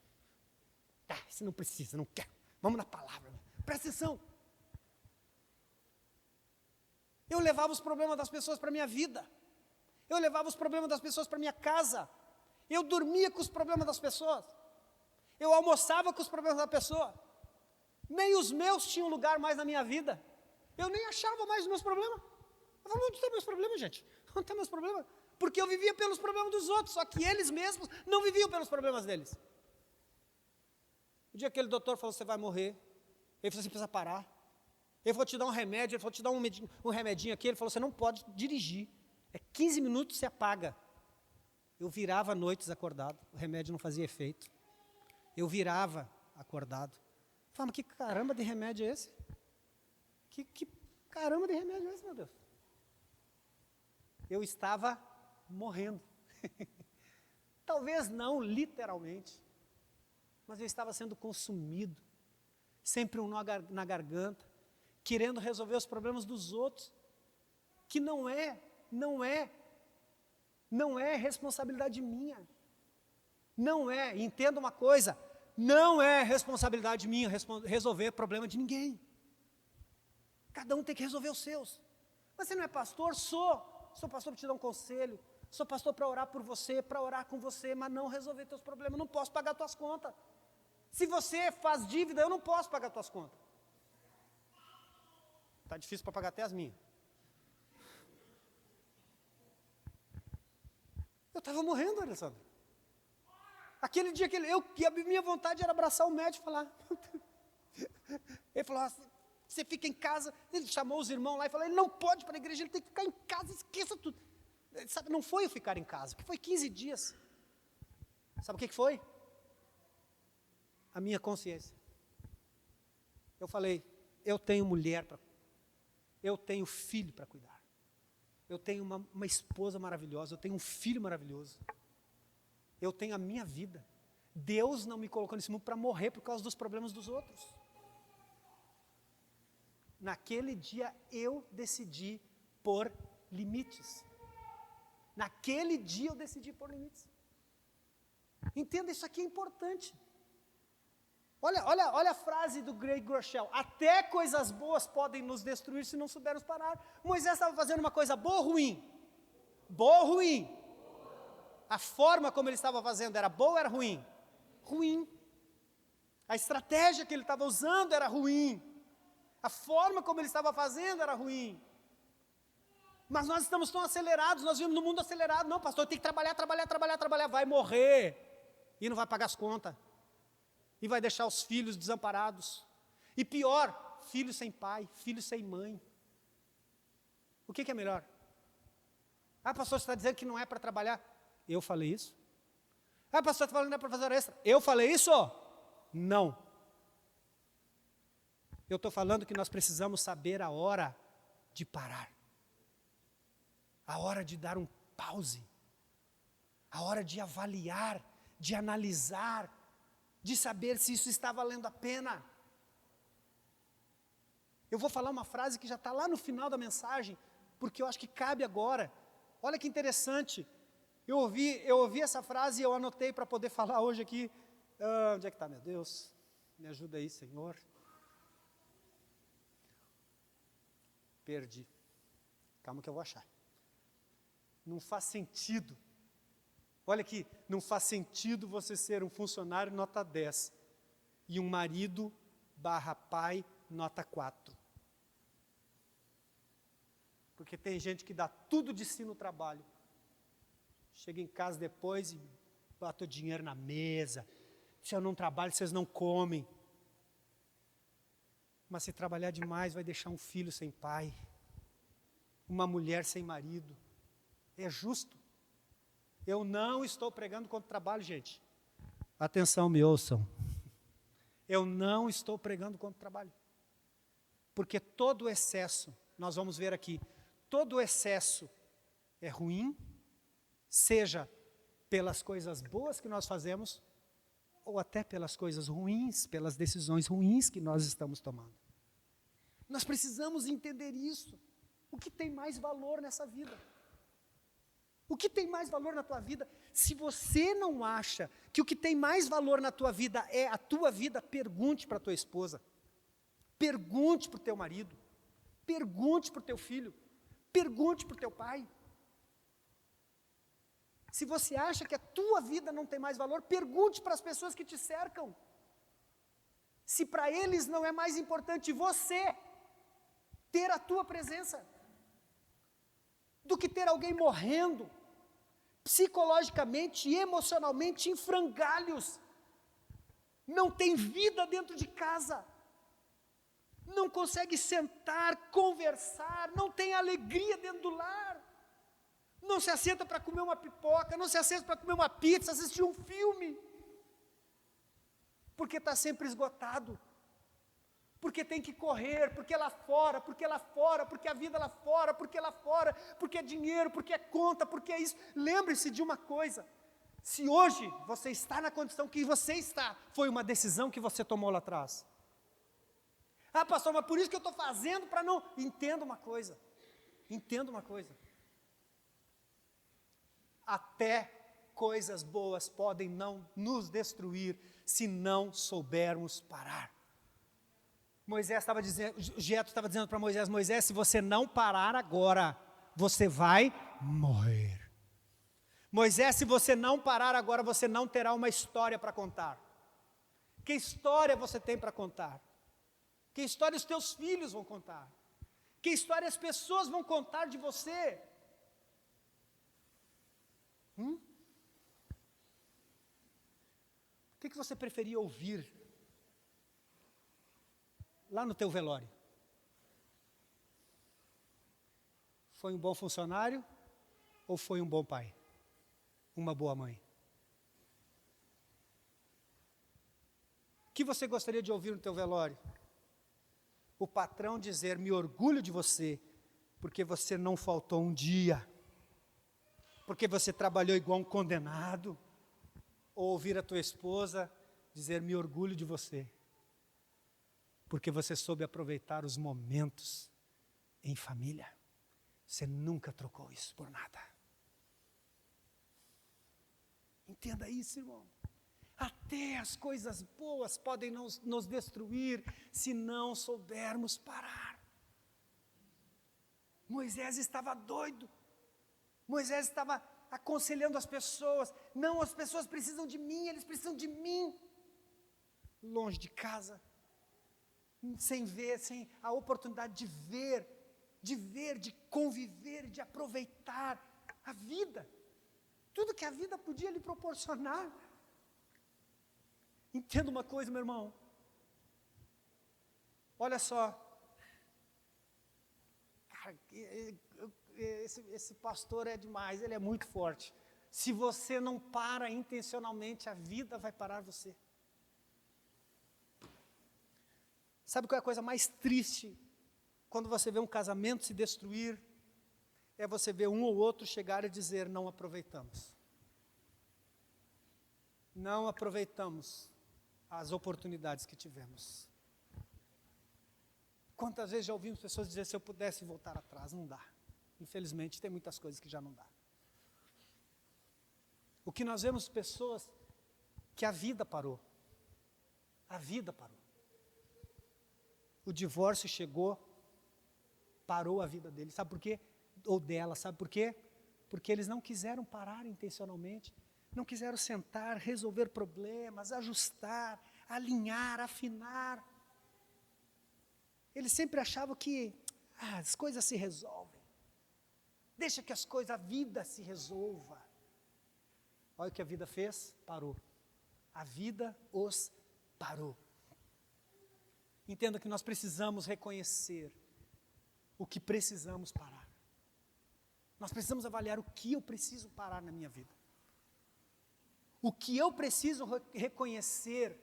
Tá, você não precisa, não quer. Vamos na palavra, presta atenção. Eu levava os problemas das pessoas para a minha vida. Eu levava os problemas das pessoas para a minha casa. Eu dormia com os problemas das pessoas. Eu almoçava com os problemas da pessoa. Nem os meus tinham lugar mais na minha vida. Eu nem achava mais os meus problemas. Eu falava, onde estão meus problemas, gente? Onde estão meus problemas? Porque eu vivia pelos problemas dos outros, só que eles mesmos não viviam pelos problemas deles. O dia que aquele doutor falou, você vai morrer, ele falou, você precisa parar. Ele falou, te dar um remédio, ele falou, te dar um remedinho aqui, ele falou, você não pode dirigir. 15 minutos você apaga. Eu virava noites acordado, o remédio não fazia efeito. Eu virava acordado. Fala, mas que caramba de remédio é esse? Que caramba de remédio é esse, meu Deus? Eu estava morrendo. Talvez não literalmente, mas eu estava sendo consumido. Sempre um nó na garganta, querendo resolver os problemas dos outros, que não é responsabilidade minha. Não é, entenda uma coisa, não é responsabilidade minha resolver problema de ninguém. Cada um tem que resolver os seus. Mas você não é pastor? Sou pastor para te dar um conselho, sou pastor para orar por você, para orar com você, mas não resolver teus problemas, eu não posso pagar tuas contas. Se você faz dívida, eu não posso pagar tuas contas. Está difícil para pagar até as minhas. Eu estava morrendo, Alessandro. Aquele dia que a minha vontade era abraçar o médico e falar. Ele falou, você fica em casa. Ele chamou os irmãos lá e falou, ele não pode ir para a igreja, ele tem que ficar em casa, esqueça tudo. Sabe, não foi eu ficar em casa, porque foi 15 dias. Sabe o que foi? A minha consciência. Eu falei, eu tenho mulher, eu tenho filho para cuidar. Eu tenho uma esposa maravilhosa, eu tenho um filho maravilhoso. Eu tenho a minha vida. Deus não me colocou nesse mundo para morrer por causa dos problemas dos outros. Naquele dia eu decidi pôr limites. Naquele dia eu decidi pôr limites. Entenda, isso aqui é importante. Olha a frase do Greg Groeschel, até coisas boas podem nos destruir se não soubermos parar. Moisés estava fazendo uma coisa boa ou ruim? Boa ou ruim? A forma como ele estava fazendo era boa ou era ruim? Ruim. A estratégia que ele estava usando era ruim. A forma como ele estava fazendo era ruim. Mas nós estamos tão acelerados, nós vivemos no mundo acelerado. Não, pastor, tem que trabalhar, vai morrer. E não vai pagar as contas. E vai deixar os filhos desamparados. E pior, filhos sem pai, filhos sem mãe. O que é melhor? Ah, pastor, você está dizendo que não é para trabalhar? Eu falei isso. Ah, pastor, você está falando que não é para fazer hora extra? Eu falei isso? Não. Eu estou falando que nós precisamos saber a hora de parar. A hora de dar um pause. A hora de avaliar, de analisar, de saber se isso está valendo a pena. Eu vou falar uma frase que já está lá no final da mensagem, porque eu acho que cabe agora. Olha que interessante. Eu ouvi essa frase e eu anotei para poder falar hoje aqui. Onde é que está, meu Deus? Me ajuda aí, Senhor. Perdi. Calma que eu vou achar. Não faz sentido. Olha aqui, não faz sentido você ser um funcionário nota 10 e um marido / pai nota 4. Porque tem gente que dá tudo de si no trabalho. Chega em casa depois e bota o dinheiro na mesa. Se eu não trabalho, vocês não comem. Mas se trabalhar demais, vai deixar um filho sem pai. Uma mulher sem marido. É justo. Eu não estou pregando contra o trabalho, gente. Atenção, me ouçam. Eu não estou pregando contra o trabalho. Porque todo excesso, nós vamos ver aqui, todo excesso é ruim, seja pelas coisas boas que nós fazemos, ou até pelas coisas ruins, pelas decisões ruins que nós estamos tomando. Nós precisamos entender isso. O que tem mais valor nessa vida? O que tem mais valor na tua vida? Se você não acha que o que tem mais valor na tua vida é a tua vida, pergunte para a tua esposa, pergunte para o teu marido, pergunte para o teu filho, pergunte para o teu pai. Se você acha que a tua vida não tem mais valor, pergunte para as pessoas que te cercam. Se para eles não é mais importante você ter a tua presença, do que ter alguém morrendo, psicologicamente e emocionalmente em frangalhos, não tem vida dentro de casa, não consegue sentar, conversar, não tem alegria dentro do lar, não se assenta para comer uma pipoca, não se assenta para comer uma pizza, assistir um filme, porque está sempre esgotado, porque tem que correr, porque lá fora, porque lá fora, porque a vida lá fora, porque lá fora, porque é dinheiro, porque é conta, porque é isso. Lembre-se de uma coisa, se hoje você está na condição que você está, foi uma decisão que você tomou lá atrás. Ah, pastor, mas por isso que eu estou fazendo para não... Entenda uma coisa, até coisas boas podem não nos destruir se não soubermos parar. Moisés estava dizendo, Jetro estava dizendo para Moisés, Moisés, se você não parar agora, você vai morrer. Moisés, se você não parar agora, você não terá uma história para contar. Que história você tem para contar? Que história os teus filhos vão contar? Que história as pessoas vão contar de você? O que você preferia ouvir lá no teu velório? Foi um bom funcionário ou foi um bom pai? Uma boa mãe? O que você gostaria de ouvir no teu velório? O patrão dizer, me orgulho de você, porque você não faltou um dia, porque você trabalhou igual um condenado, ou ouvir a tua esposa dizer, me orgulho de você, porque você soube aproveitar os momentos em família, você nunca trocou isso por nada. Entenda isso, irmão. Até as coisas boas podem nos destruir se não soubermos parar. Moisés estava doido. Moisés estava aconselhando as pessoas. Não, as pessoas precisam de mim, eles precisam de mim. Longe de casa, sem ver, sem a oportunidade de ver, de conviver, de aproveitar a vida. Tudo que a vida podia lhe proporcionar. Entenda uma coisa, meu irmão. Olha só. Cara, esse pastor é demais, ele é muito forte. Se você não para intencionalmente, a vida vai parar você. Sabe qual é a coisa mais triste? Quando você vê um casamento se destruir, é você ver um ou outro chegar e dizer, não aproveitamos. Não aproveitamos as oportunidades que tivemos. Quantas vezes já ouvimos pessoas dizer, se eu pudesse voltar atrás, não dá. Infelizmente, tem muitas coisas que já não dá. O que nós vemos pessoas que a vida parou. A vida parou. O divórcio chegou, parou a vida dele. Sabe por quê? Ou dela, sabe por quê? Porque eles não quiseram parar intencionalmente, não quiseram sentar, resolver problemas, ajustar, alinhar, afinar. Eles sempre achavam que as coisas se resolvem. Deixa que as coisas, a vida se resolva. Olha o que a vida fez, parou. A vida os parou. Entenda que nós precisamos reconhecer o que precisamos parar. Nós precisamos avaliar o que eu preciso parar na minha vida. O que eu preciso reconhecer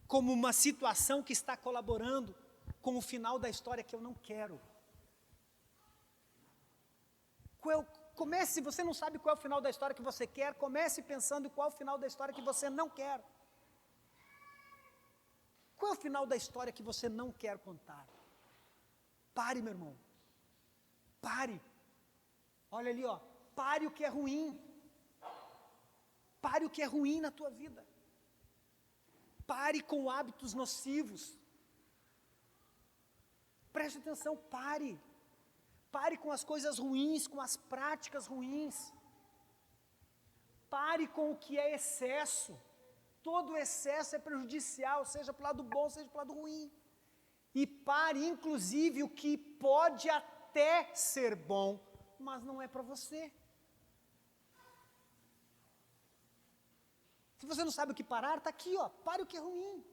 como uma situação que está colaborando com o final da história que eu não quero. Comece, se você não sabe qual é o final da história que você quer, comece pensando em qual é o final da história que você não quer. Qual é o final da história que você não quer contar? Pare, meu irmão. Pare. Olha ali, ó. Pare o que é ruim. Pare o que é ruim na tua vida. Pare com hábitos nocivos. Preste atenção, pare. Pare com as coisas ruins, com as práticas ruins. Pare com o que é excesso. Todo excesso é prejudicial, seja para o lado bom, seja para o lado ruim. E pare, inclusive, o que pode até ser bom, mas não é para você. Se você não sabe o que parar, está aqui, ó. Pare o que é ruim.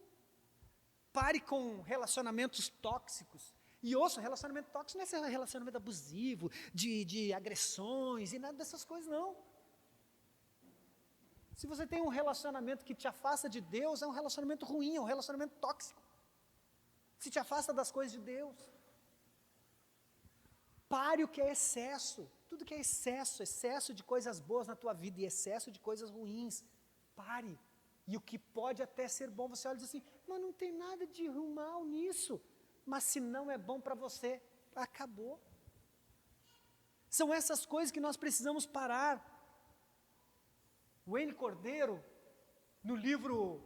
Pare com relacionamentos tóxicos. E ouça, relacionamento tóxico não é ser relacionamento abusivo, de agressões e nada dessas coisas, não. Se você tem um relacionamento que te afasta de Deus, é um relacionamento ruim, é um relacionamento tóxico. Se te afasta das coisas de Deus. Pare o que é excesso. Tudo que é excesso, excesso de coisas boas na tua vida e excesso de coisas ruins. Pare. E o que pode até ser bom, você olha e diz assim, mas não tem nada de mal nisso. Mas se não é bom para você, acabou. São essas coisas que nós precisamos parar. Wayne Cordeiro, no livro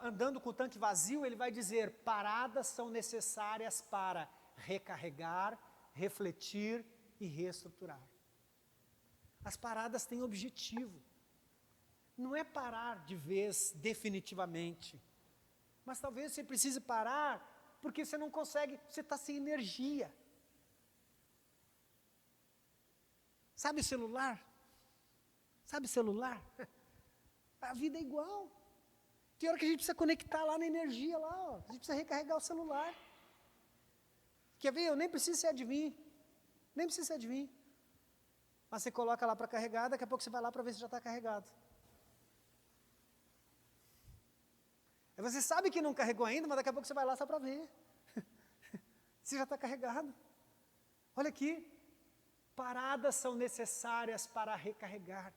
Andando com o Tanque Vazio, ele vai dizer, paradas são necessárias para recarregar, refletir e reestruturar. As paradas têm objetivo. Não é parar de vez definitivamente, mas talvez você precise parar porque você não consegue, você está sem energia. Sabe o celular? Sabe o celular? A vida é igual. Tem hora que a gente precisa conectar lá na energia, lá, ó. A gente precisa recarregar o celular. Quer ver? Eu nem preciso ser adivinho. Nem preciso ser adivinho. Mas você coloca lá para carregar, daqui a pouco você vai lá para ver se já está carregado. Aí você sabe que não carregou ainda, mas daqui a pouco você vai lá só para ver. Se já está carregado. Olha aqui. Paradas são necessárias para recarregar.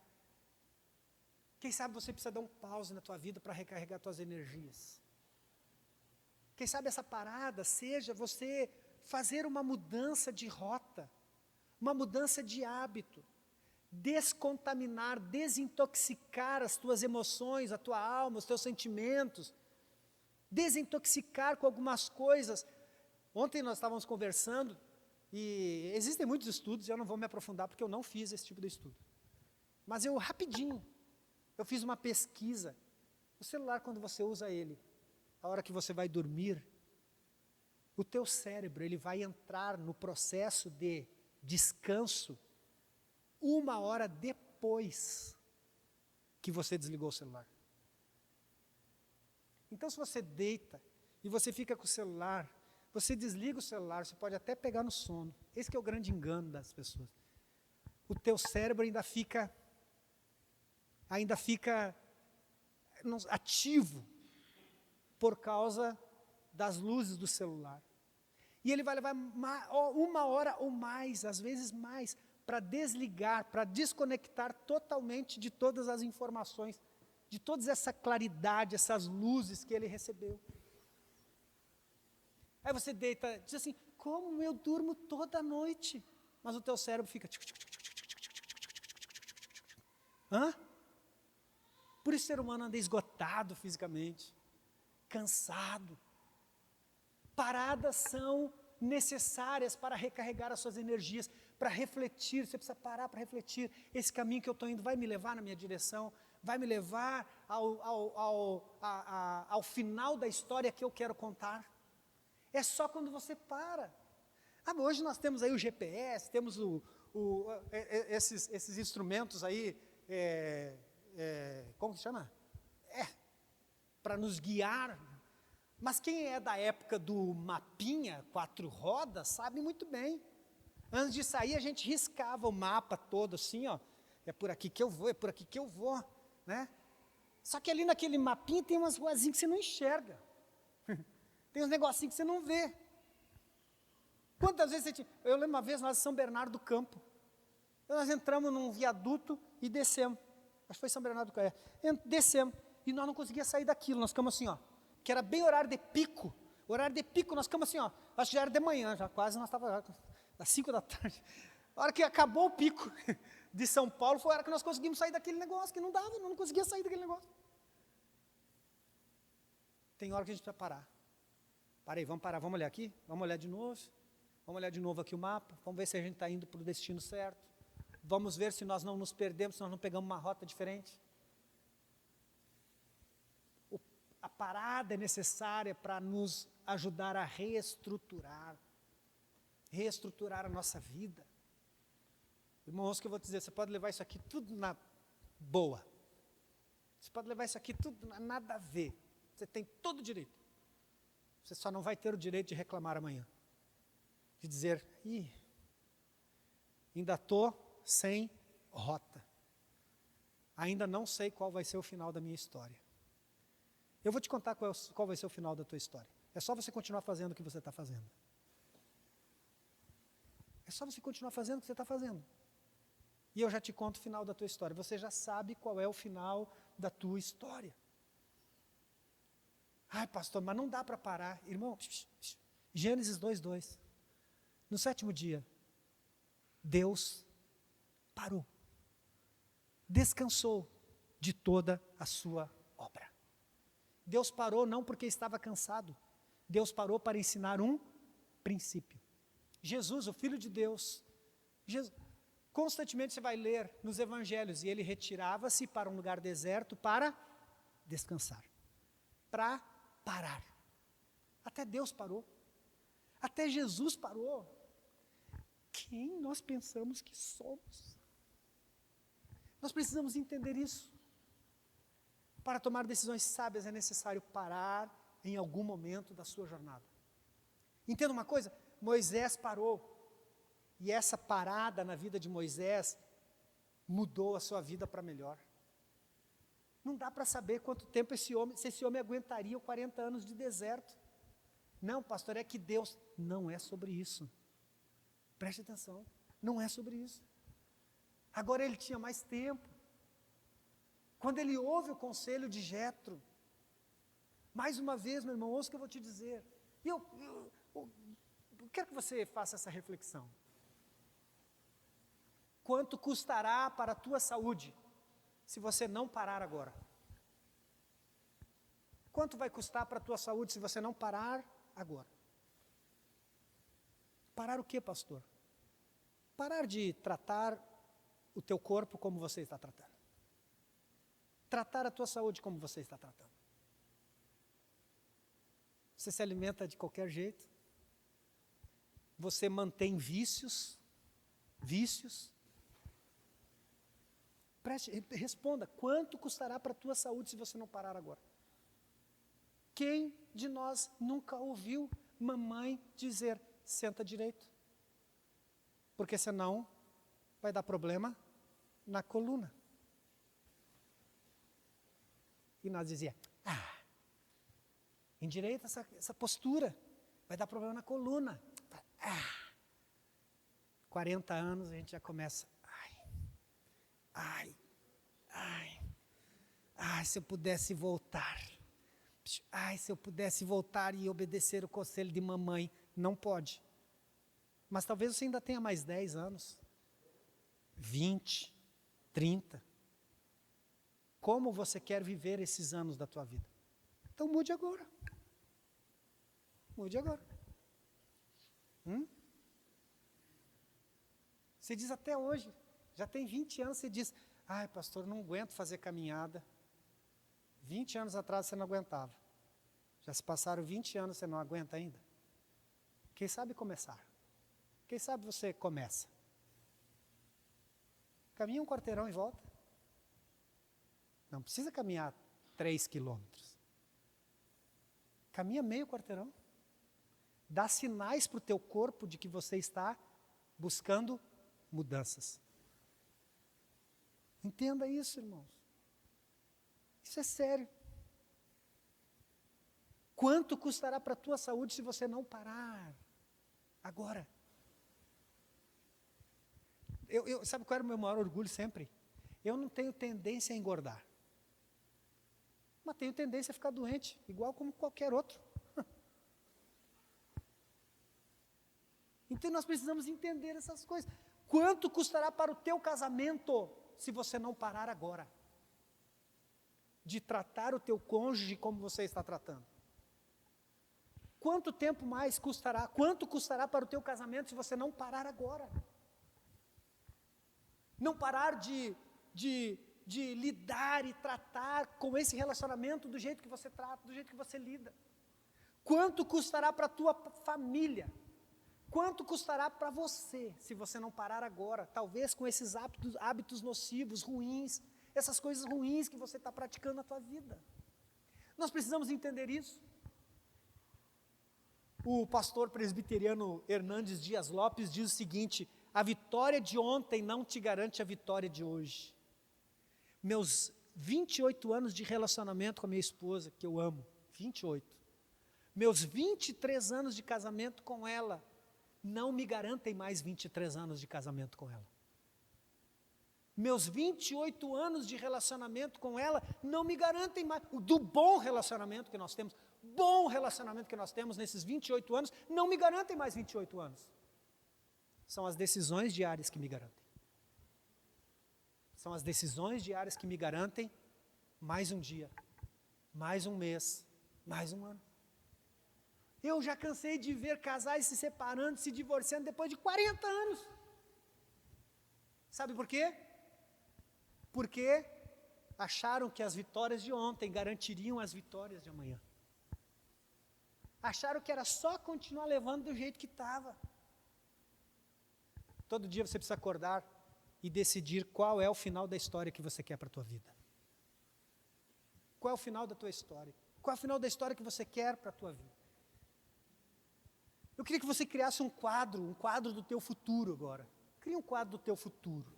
Quem sabe você precisa dar um pause na tua vida para recarregar tuas energias. Quem sabe essa parada seja você fazer uma mudança de rota, uma mudança de hábito, descontaminar, desintoxicar as tuas emoções, a tua alma, os teus sentimentos, desintoxicar com algumas coisas. Ontem nós estávamos conversando, e existem muitos estudos, e eu não vou me aprofundar porque eu não fiz esse tipo de estudo. Mas rapidinho, eu fiz uma pesquisa. O celular, quando você usa ele, a hora que você vai dormir, o teu cérebro ele vai entrar no processo de descanso 1 hora depois que você desligou o celular. Então, se você deita e você fica com o celular, você desliga o celular, você pode até pegar no sono. Esse que é o grande engano das pessoas. O teu cérebro ainda fica ativo por causa das luzes do celular. E ele vai levar 1 hora ou mais, às vezes mais, para desligar, para desconectar totalmente de todas as informações, de toda essa claridade, essas luzes que ele recebeu. Aí você deita, diz assim, como eu durmo toda noite? Mas o teu cérebro fica... Hã? Por isso o ser humano anda esgotado fisicamente, cansado. Paradas são necessárias para recarregar as suas energias, para refletir. Você precisa parar para refletir. Esse caminho que eu estou indo vai me levar na minha direção? Vai me levar ao final da história que eu quero contar? É só quando você para. Hoje nós temos aí o GPS, temos esses instrumentos aí, como que chama? Para nos guiar. Mas quem é da época do mapinha, 4 rodas, sabe muito bem. Antes de sair, a gente riscava o mapa todo assim, ó. É por aqui que eu vou, é por aqui que eu vou, né? Só que ali naquele mapinha tem umas ruazinhas que você não enxerga. Tem uns negocinhos que você não vê. Quantas vezes eu lembro uma vez, nós em São Bernardo do Campo. Nós entramos num viaduto e descemos. Acho que foi São Bernardo do Campo. Descemos. E nós não conseguíamos sair daquilo. Nós ficamos assim, ó. Que era bem horário de pico. Horário de pico, nós ficamos assim, ó. Acho que já era de manhã, já quase nós estávamos às 5 da tarde. A hora que acabou o pico de São Paulo, foi a hora que nós conseguimos sair daquele negócio, que não dava, não conseguia sair daquele negócio. Tem hora que a gente precisa parar. Parei, vamos parar, vamos olhar aqui? Vamos olhar de novo? Vamos olhar de novo aqui o mapa, vamos ver se a gente está indo para o destino certo. Vamos ver se nós não nos perdemos, se nós não pegamos uma rota diferente. A parada é necessária para nos ajudar a reestruturar a nossa vida. Irmãos, que eu vou te dizer, você pode levar isso aqui tudo na boa. Você pode levar isso aqui tudo nada a ver. Você tem todo o direito. Você só não vai ter o direito de reclamar amanhã. De dizer, ainda estou sem rota. Ainda não sei qual vai ser o final da minha história. Eu vou te contar qual vai ser o final da tua história. É só você continuar fazendo o que você está fazendo. É só você continuar fazendo o que você está fazendo. E eu já te conto o final da tua história. Você já sabe qual é o final da tua história. Pastor, mas não dá para parar. Irmão, Gênesis 2:2. No 7º dia, Deus parou. Descansou de toda a sua obra. Deus parou não porque estava cansado. Deus parou para ensinar um princípio. Jesus, o Filho de Deus, constantemente você vai ler nos evangelhos, e ele retirava-se para um lugar deserto para descansar, para parar. Até Deus parou. Até Jesus parou. Quem nós pensamos que somos? Nós precisamos entender isso. Para tomar decisões sábias é necessário parar em algum momento da sua jornada. Entenda uma coisa, Moisés parou, e essa parada na vida de Moisés mudou a sua vida para melhor. Não dá para saber quanto tempo se esse homem aguentaria 40 anos de deserto. Não, pastor, é que Deus, não é sobre isso. Preste atenção, não é sobre isso. Agora ele tinha mais tempo. Quando ele ouve o conselho de Jetro, mais uma vez, meu irmão, ouça o que eu vou te dizer. E eu quero que você faça essa reflexão. Quanto custará para a tua saúde se você não parar agora? Quanto vai custar para a tua saúde se você não parar agora? Parar o quê, pastor? Parar de tratar o teu corpo como você está tratando. Tratar a tua saúde como você está tratando. Você se alimenta de qualquer jeito. Você mantém vícios. Responda, quanto custará para a tua saúde se você não parar agora? Quem de nós nunca ouviu mamãe dizer, senta direito? Porque senão vai dar problema na coluna. E nós dizíamos, endireita essa postura, vai dar problema na coluna. 40 anos a gente já começa, se eu pudesse voltar. Se eu pudesse voltar e obedecer o conselho de mamãe. Não pode. Mas talvez você ainda tenha mais 10 anos, 20, 30. Como você quer viver esses anos da tua vida? Então mude agora. Mude agora. Você diz até hoje, já tem 20 anos, você diz, ai pastor, não aguento fazer caminhada. 20 anos atrás você não aguentava. Já se passaram 20 anos, você não aguenta ainda? Quem sabe começar? Quem sabe você começa? Caminha um quarteirão e volta. Não precisa caminhar 3 quilômetros. Caminha meio quarteirão. Dá sinais para o teu corpo de que você está buscando mudanças. Entenda isso, irmãos. Isso é sério. Quanto custará para a tua saúde se você não parar agora? Sabe qual era o meu maior orgulho sempre? Eu não tenho tendência a engordar. Mas tenho tendência a ficar doente, igual como qualquer outro. Então nós precisamos entender essas coisas. Quanto custará para o teu casamento se você não parar agora? De tratar o teu cônjuge como você está tratando? Quanto tempo mais custará? Quanto custará para o teu casamento se você não parar agora? Não parar de lidar e tratar com esse relacionamento do jeito que você trata, do jeito que você lida. Quanto custará para a tua família? Quanto custará para você, se você não parar agora, talvez com esses hábitos nocivos, ruins, essas coisas ruins que você está praticando na tua vida? Nós precisamos entender isso. O pastor presbiteriano Hernandes Dias Lopes diz o seguinte: a vitória de ontem não te garante a vitória de hoje. Meus 28 anos de relacionamento com a minha esposa, que eu amo, 28. Meus 23 anos de casamento com ela, não me garantem mais 23 anos de casamento com ela. Meus 28 anos de relacionamento com ela não me garantem mais, do bom relacionamento que nós temos nesses 28 anos, não me garantem mais 28 anos. São as decisões diárias que me garantem. São as decisões diárias que me garantem mais um dia, mais um mês, mais um ano. Eu já cansei de ver casais se separando, se divorciando depois de 40 anos. Sabe por quê? Porque acharam que as vitórias de ontem garantiriam as vitórias de amanhã. Acharam que era só continuar levando do jeito que estava. Todo dia você precisa acordar e decidir qual é o final da história que você quer para a tua vida. Qual é o final da tua história? Qual é o final da história que você quer para a tua vida? Eu queria que você criasse um quadro do teu futuro agora. Cria um quadro do teu futuro.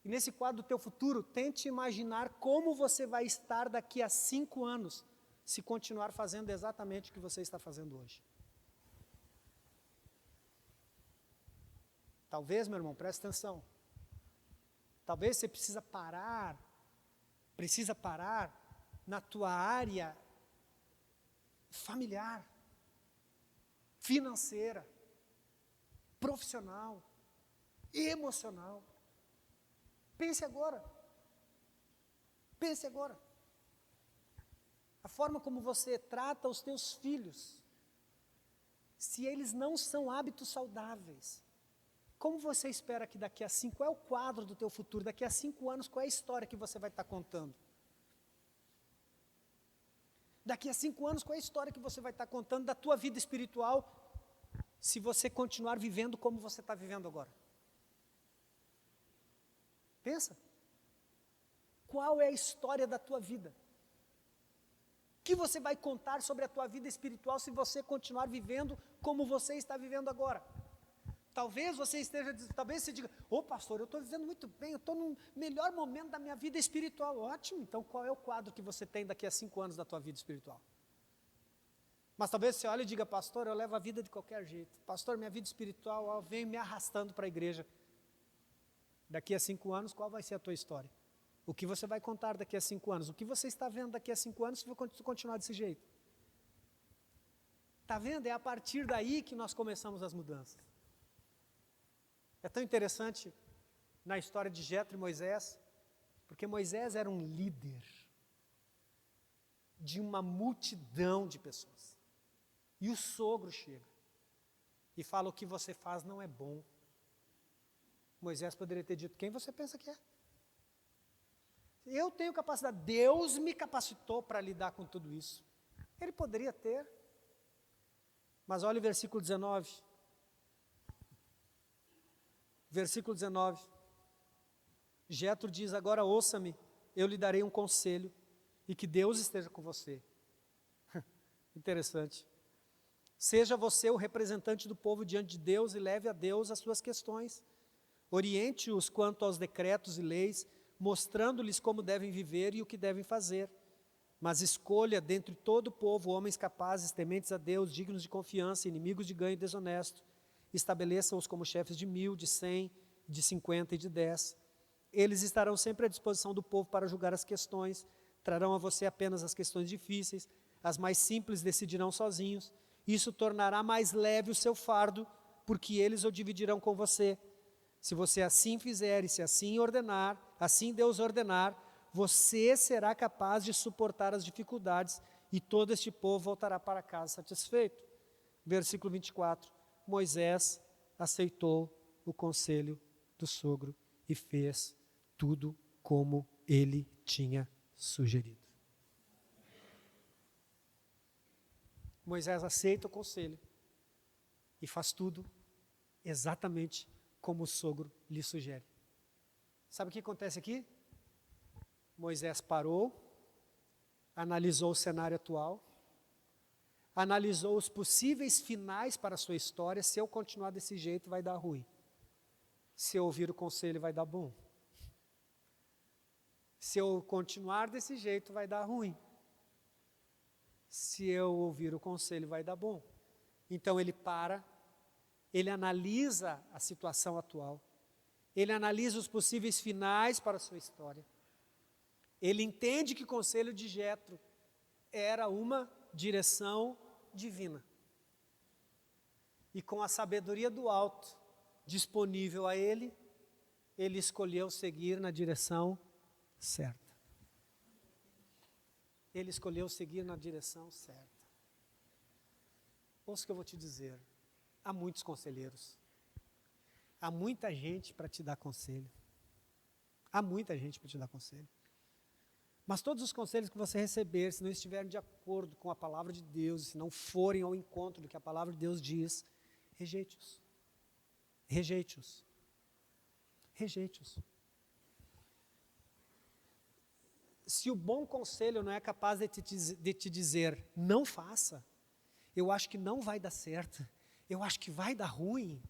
E nesse quadro do teu futuro, tente imaginar como você vai estar daqui a 5 anos, se continuar fazendo exatamente o que você está fazendo hoje. Talvez, meu irmão, preste atenção. Talvez você precisa parar na tua área familiar, financeira, profissional, emocional. Pense agora. Pense agora. A forma como você trata os teus filhos, se eles não são hábitos saudáveis, como você espera que daqui a 5, qual é o quadro do teu futuro? Daqui a 5 anos, qual é a história que você vai estar contando? Daqui a 5 anos, qual é a história que você vai estar contando da tua vida espiritual, se você continuar vivendo como você está vivendo agora? Pensa. Qual é a história da tua vida? O que você vai contar sobre a tua vida espiritual se você continuar vivendo como você está vivendo agora? Talvez você diga, pastor, eu estou vivendo muito bem, eu estou no melhor momento da minha vida espiritual. Ótimo, então qual é o quadro que você tem daqui a 5 anos da tua vida espiritual? Mas talvez você olhe e diga, pastor, eu levo a vida de qualquer jeito. Pastor, minha vida espiritual vem me arrastando para a igreja. Daqui a 5 anos, qual vai ser a tua história? O que você vai contar daqui a 5 anos? O que você está vendo daqui a 5 anos se você continuar desse jeito? Está vendo? É a partir daí que nós começamos as mudanças. É tão interessante na história de Jetro e Moisés, porque Moisés era um líder de uma multidão de pessoas. E o sogro chega e fala: o que você faz não é bom. Moisés poderia ter dito: quem você pensa que é? Eu tenho capacidade, Deus me capacitou para lidar com tudo isso. Ele poderia ter. Mas olha o versículo 19. Versículo 19. Jetro diz: agora ouça-me, eu lhe darei um conselho, e que Deus esteja com você. Interessante. Seja você o representante do povo diante de Deus e leve a Deus as suas questões. Oriente-os quanto aos decretos e leis, mostrando-lhes como devem viver e o que devem fazer. Mas escolha dentre todo o povo homens capazes, tementes a Deus, dignos de confiança, inimigos de ganho desonesto. Estabeleça-os como chefes de 1000, de 100, de 50 e de 10. Eles estarão sempre à disposição do povo para julgar as questões. Trarão a você apenas as questões difíceis, as mais simples decidirão sozinhos. Isso tornará mais leve o seu fardo, porque eles o dividirão com você. Se você assim fizer e se assim ordenar, assim Deus ordenar, você será capaz de suportar as dificuldades e todo este povo voltará para casa satisfeito. Versículo 24. Moisés aceitou o conselho do sogro e fez tudo como ele tinha sugerido. Moisés aceita o conselho e faz tudo exatamente como o sogro lhe sugere. Sabe o que acontece aqui? Moisés parou, analisou o cenário atual, analisou os possíveis finais para a sua história. Se eu continuar desse jeito, vai dar ruim. Se eu ouvir o conselho, vai dar bom. Se eu continuar desse jeito, vai dar ruim. Se eu ouvir o conselho, vai dar bom. Então ele para, ele analisa a situação atual, ele analisa os possíveis finais para a sua história. Ele entende que o conselho de Jetro era uma direção divina. E com a sabedoria do alto disponível a ele, ele escolheu seguir na direção certa. Ele escolheu seguir na direção certa. Ouça o que eu vou te dizer. Há muitos conselheiros. Há muita gente para te dar conselho. Há muita gente para te dar conselho. Mas todos os conselhos que você receber, se não estiverem de acordo com a palavra de Deus, se não forem ao encontro do que a palavra de Deus diz, rejeite-os. Rejeite-os. Rejeite-os. Se o bom conselho não é capaz de te dizer, não faça, eu acho que não vai dar certo, eu acho que vai dar ruim.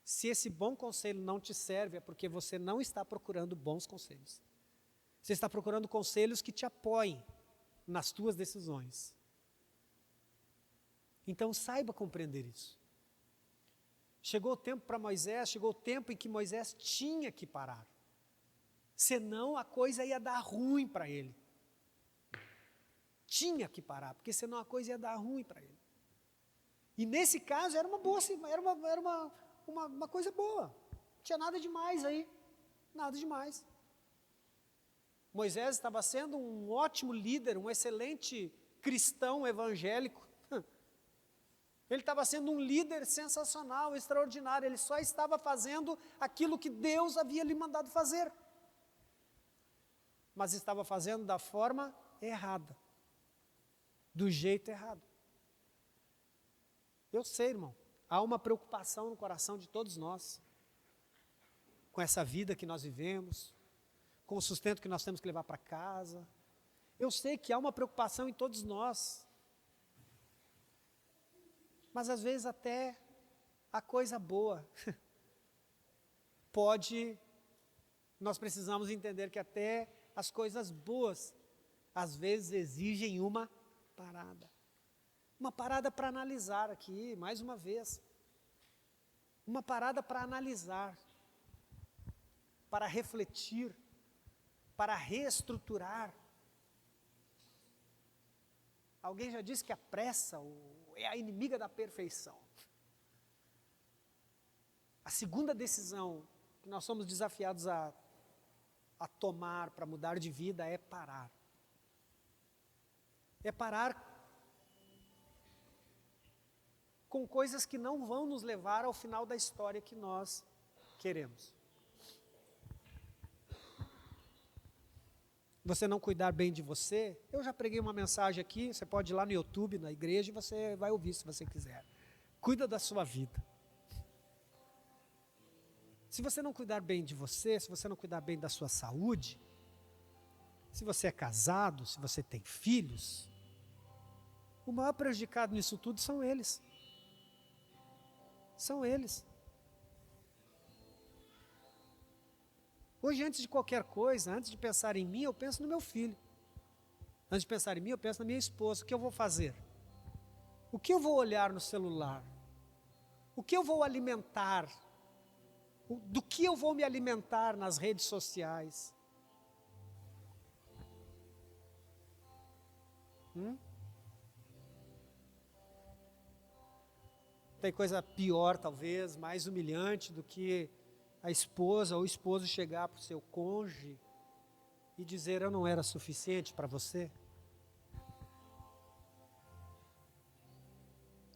Se esse bom conselho não te serve, é porque você não está procurando bons conselhos. Você está procurando conselhos que te apoiem nas tuas decisões. Então saiba compreender isso. Chegou o tempo para Moisés, chegou o tempo em que Moisés tinha que parar. Senão a coisa ia dar ruim para ele. Tinha que parar, porque senão a coisa ia dar ruim para ele. E nesse caso era uma boa, era uma coisa boa. Não tinha nada demais aí. Nada demais. Moisés estava sendo um ótimo líder, um excelente cristão evangélico. Ele estava sendo um líder sensacional, extraordinário. Ele só estava fazendo aquilo que Deus havia lhe mandado fazer. Mas estava fazendo da forma errada. Do jeito errado. Eu sei, irmão, há uma preocupação no coração de todos nós. Com essa vida que nós vivemos, com o sustento que nós temos que levar para casa. Eu sei que há uma preocupação em todos nós. Mas às vezes até a coisa boa nós precisamos entender que até as coisas boas, às vezes exigem uma parada. Uma parada para analisar aqui, mais uma vez. Uma parada para analisar, para refletir, para reestruturar. Alguém já disse que a pressa é a inimiga da perfeição. A segunda decisão que nós somos desafiados a tomar para mudar de vida é parar. É parar com coisas que não vão nos levar ao final da história que nós queremos. Você não cuidar bem de você, eu já preguei uma mensagem aqui, você pode ir lá no YouTube, na igreja, e você vai ouvir se você quiser. Cuida da sua vida. Se você não cuidar bem de você, se você não cuidar bem da sua saúde, se você é casado, se você tem filhos, o maior prejudicado nisso tudo são eles. São eles. Hoje, antes de qualquer coisa, antes de pensar em mim, eu penso no meu filho. Antes de pensar em mim, eu penso na minha esposa. O que eu vou fazer? O que eu vou olhar no celular? O que eu vou alimentar? Do que eu vou me alimentar nas redes sociais? Tem coisa pior, talvez, mais humilhante do que a esposa ou o esposo chegar para o seu cônjuge e dizer: eu não era suficiente para você?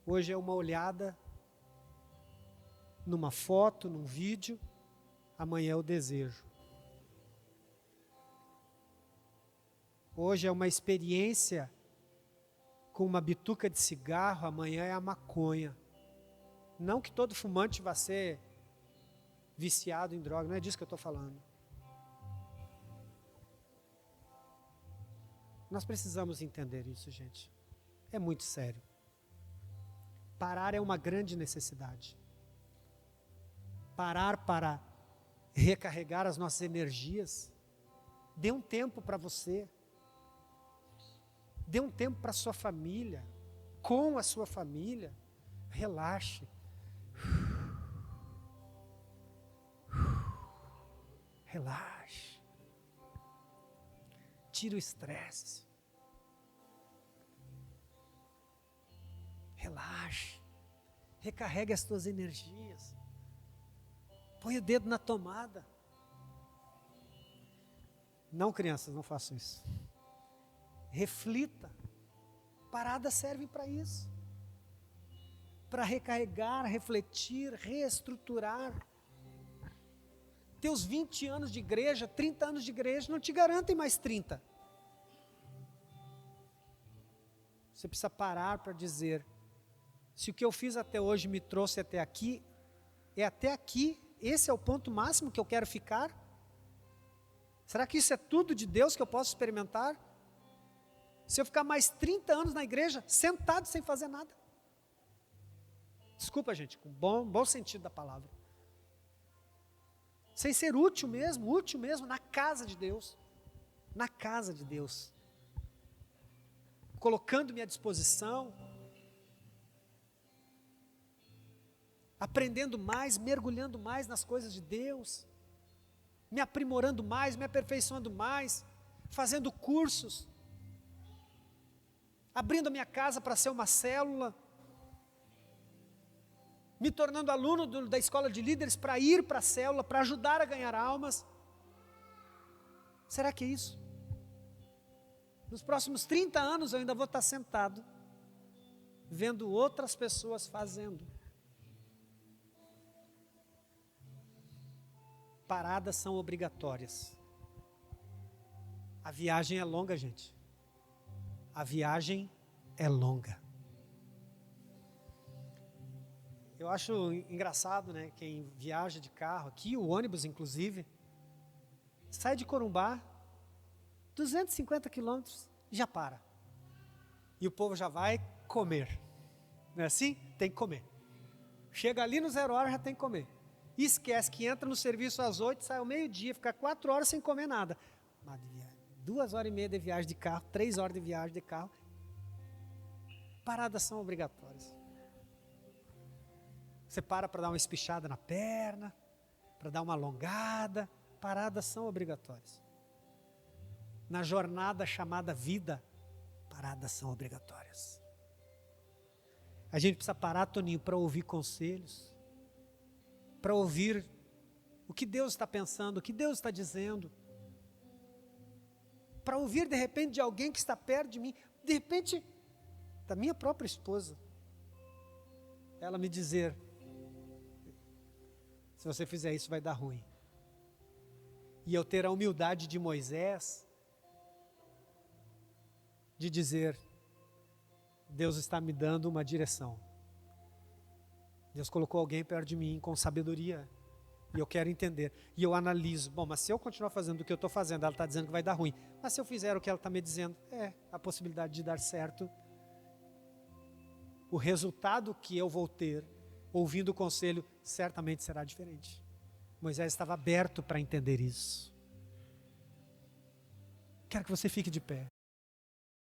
Hoje é uma olhada numa foto, num vídeo, amanhã é o desejo. Hoje é uma experiência com uma bituca de cigarro, amanhã é a maconha. Não que todo fumante vá ser viciado em droga, não é disso que eu estou falando. Nós precisamos entender isso, gente. É muito sério. Parar é uma grande necessidade. Parar para recarregar as nossas energias. Dê um tempo para você. Dê um tempo para a sua família. Com a sua família. Relaxe. Relaxe. Tira o estresse. Relaxe. Recarregue as tuas energias. Põe o dedo na tomada. Não, crianças, não façam isso. Reflita. Paradas servem para isso. Para recarregar, refletir, reestruturar. Teus 20 anos de igreja, 30 anos de igreja, não te garantem mais 30. Você precisa parar para dizer: se o que eu fiz até hoje me trouxe até aqui, é até aqui, esse é o ponto máximo que eu quero ficar? Será que isso é tudo de Deus que eu posso experimentar? Se eu ficar mais 30 anos na igreja, sentado sem fazer nada? Desculpa, gente, com bom sentido da palavra. Sem ser útil mesmo, na casa de Deus. Na casa de Deus. Colocando-me à disposição. Aprendendo mais, mergulhando mais nas coisas de Deus. Me aprimorando mais, me aperfeiçoando mais. Fazendo cursos. Abrindo a minha casa para ser uma célula. Me tornando aluno da escola de líderes para ir para a célula, para ajudar a ganhar almas. Será que é isso? Nos próximos 30 anos eu ainda vou estar sentado, vendo outras pessoas fazendo. Paradas são obrigatórias. A viagem é longa, gente. A viagem é longa. Eu acho engraçado, né, quem viaja de carro, aqui o ônibus inclusive, sai de Corumbá, 250 quilômetros, já para. E o povo já vai comer. Não é assim? Tem que comer. Chega ali no 0 hora, já tem que comer. E esquece que entra no serviço às 8, sai ao meio-dia, fica 4 horas sem comer nada. Mas 2 horas e meia de viagem de carro, 3 horas de viagem de carro. Paradas são obrigatórias. Você para dar uma espichada na perna, para dar uma alongada. Paradas são obrigatórias. Na jornada chamada vida, paradas são obrigatórias. A gente precisa parar, Toninho, para ouvir conselhos, para ouvir o que Deus está pensando, o que Deus está dizendo. Para ouvir de repente de alguém que está perto de mim, de repente da minha própria esposa, ela me dizer: se você fizer isso vai dar ruim. E eu ter a humildade de Moisés, de dizer: Deus está me dando uma direção. Deus colocou alguém perto de mim com sabedoria, e eu quero entender. E eu analiso: bom, mas se eu continuar fazendo o que eu estou fazendo, ela está dizendo que vai dar ruim. Mas se eu fizer o que ela está me dizendo, a possibilidade de dar certo. O resultado que eu vou ter, ouvindo o conselho, certamente será diferente. Moisés estava aberto para entender isso. Quero que você fique de pé.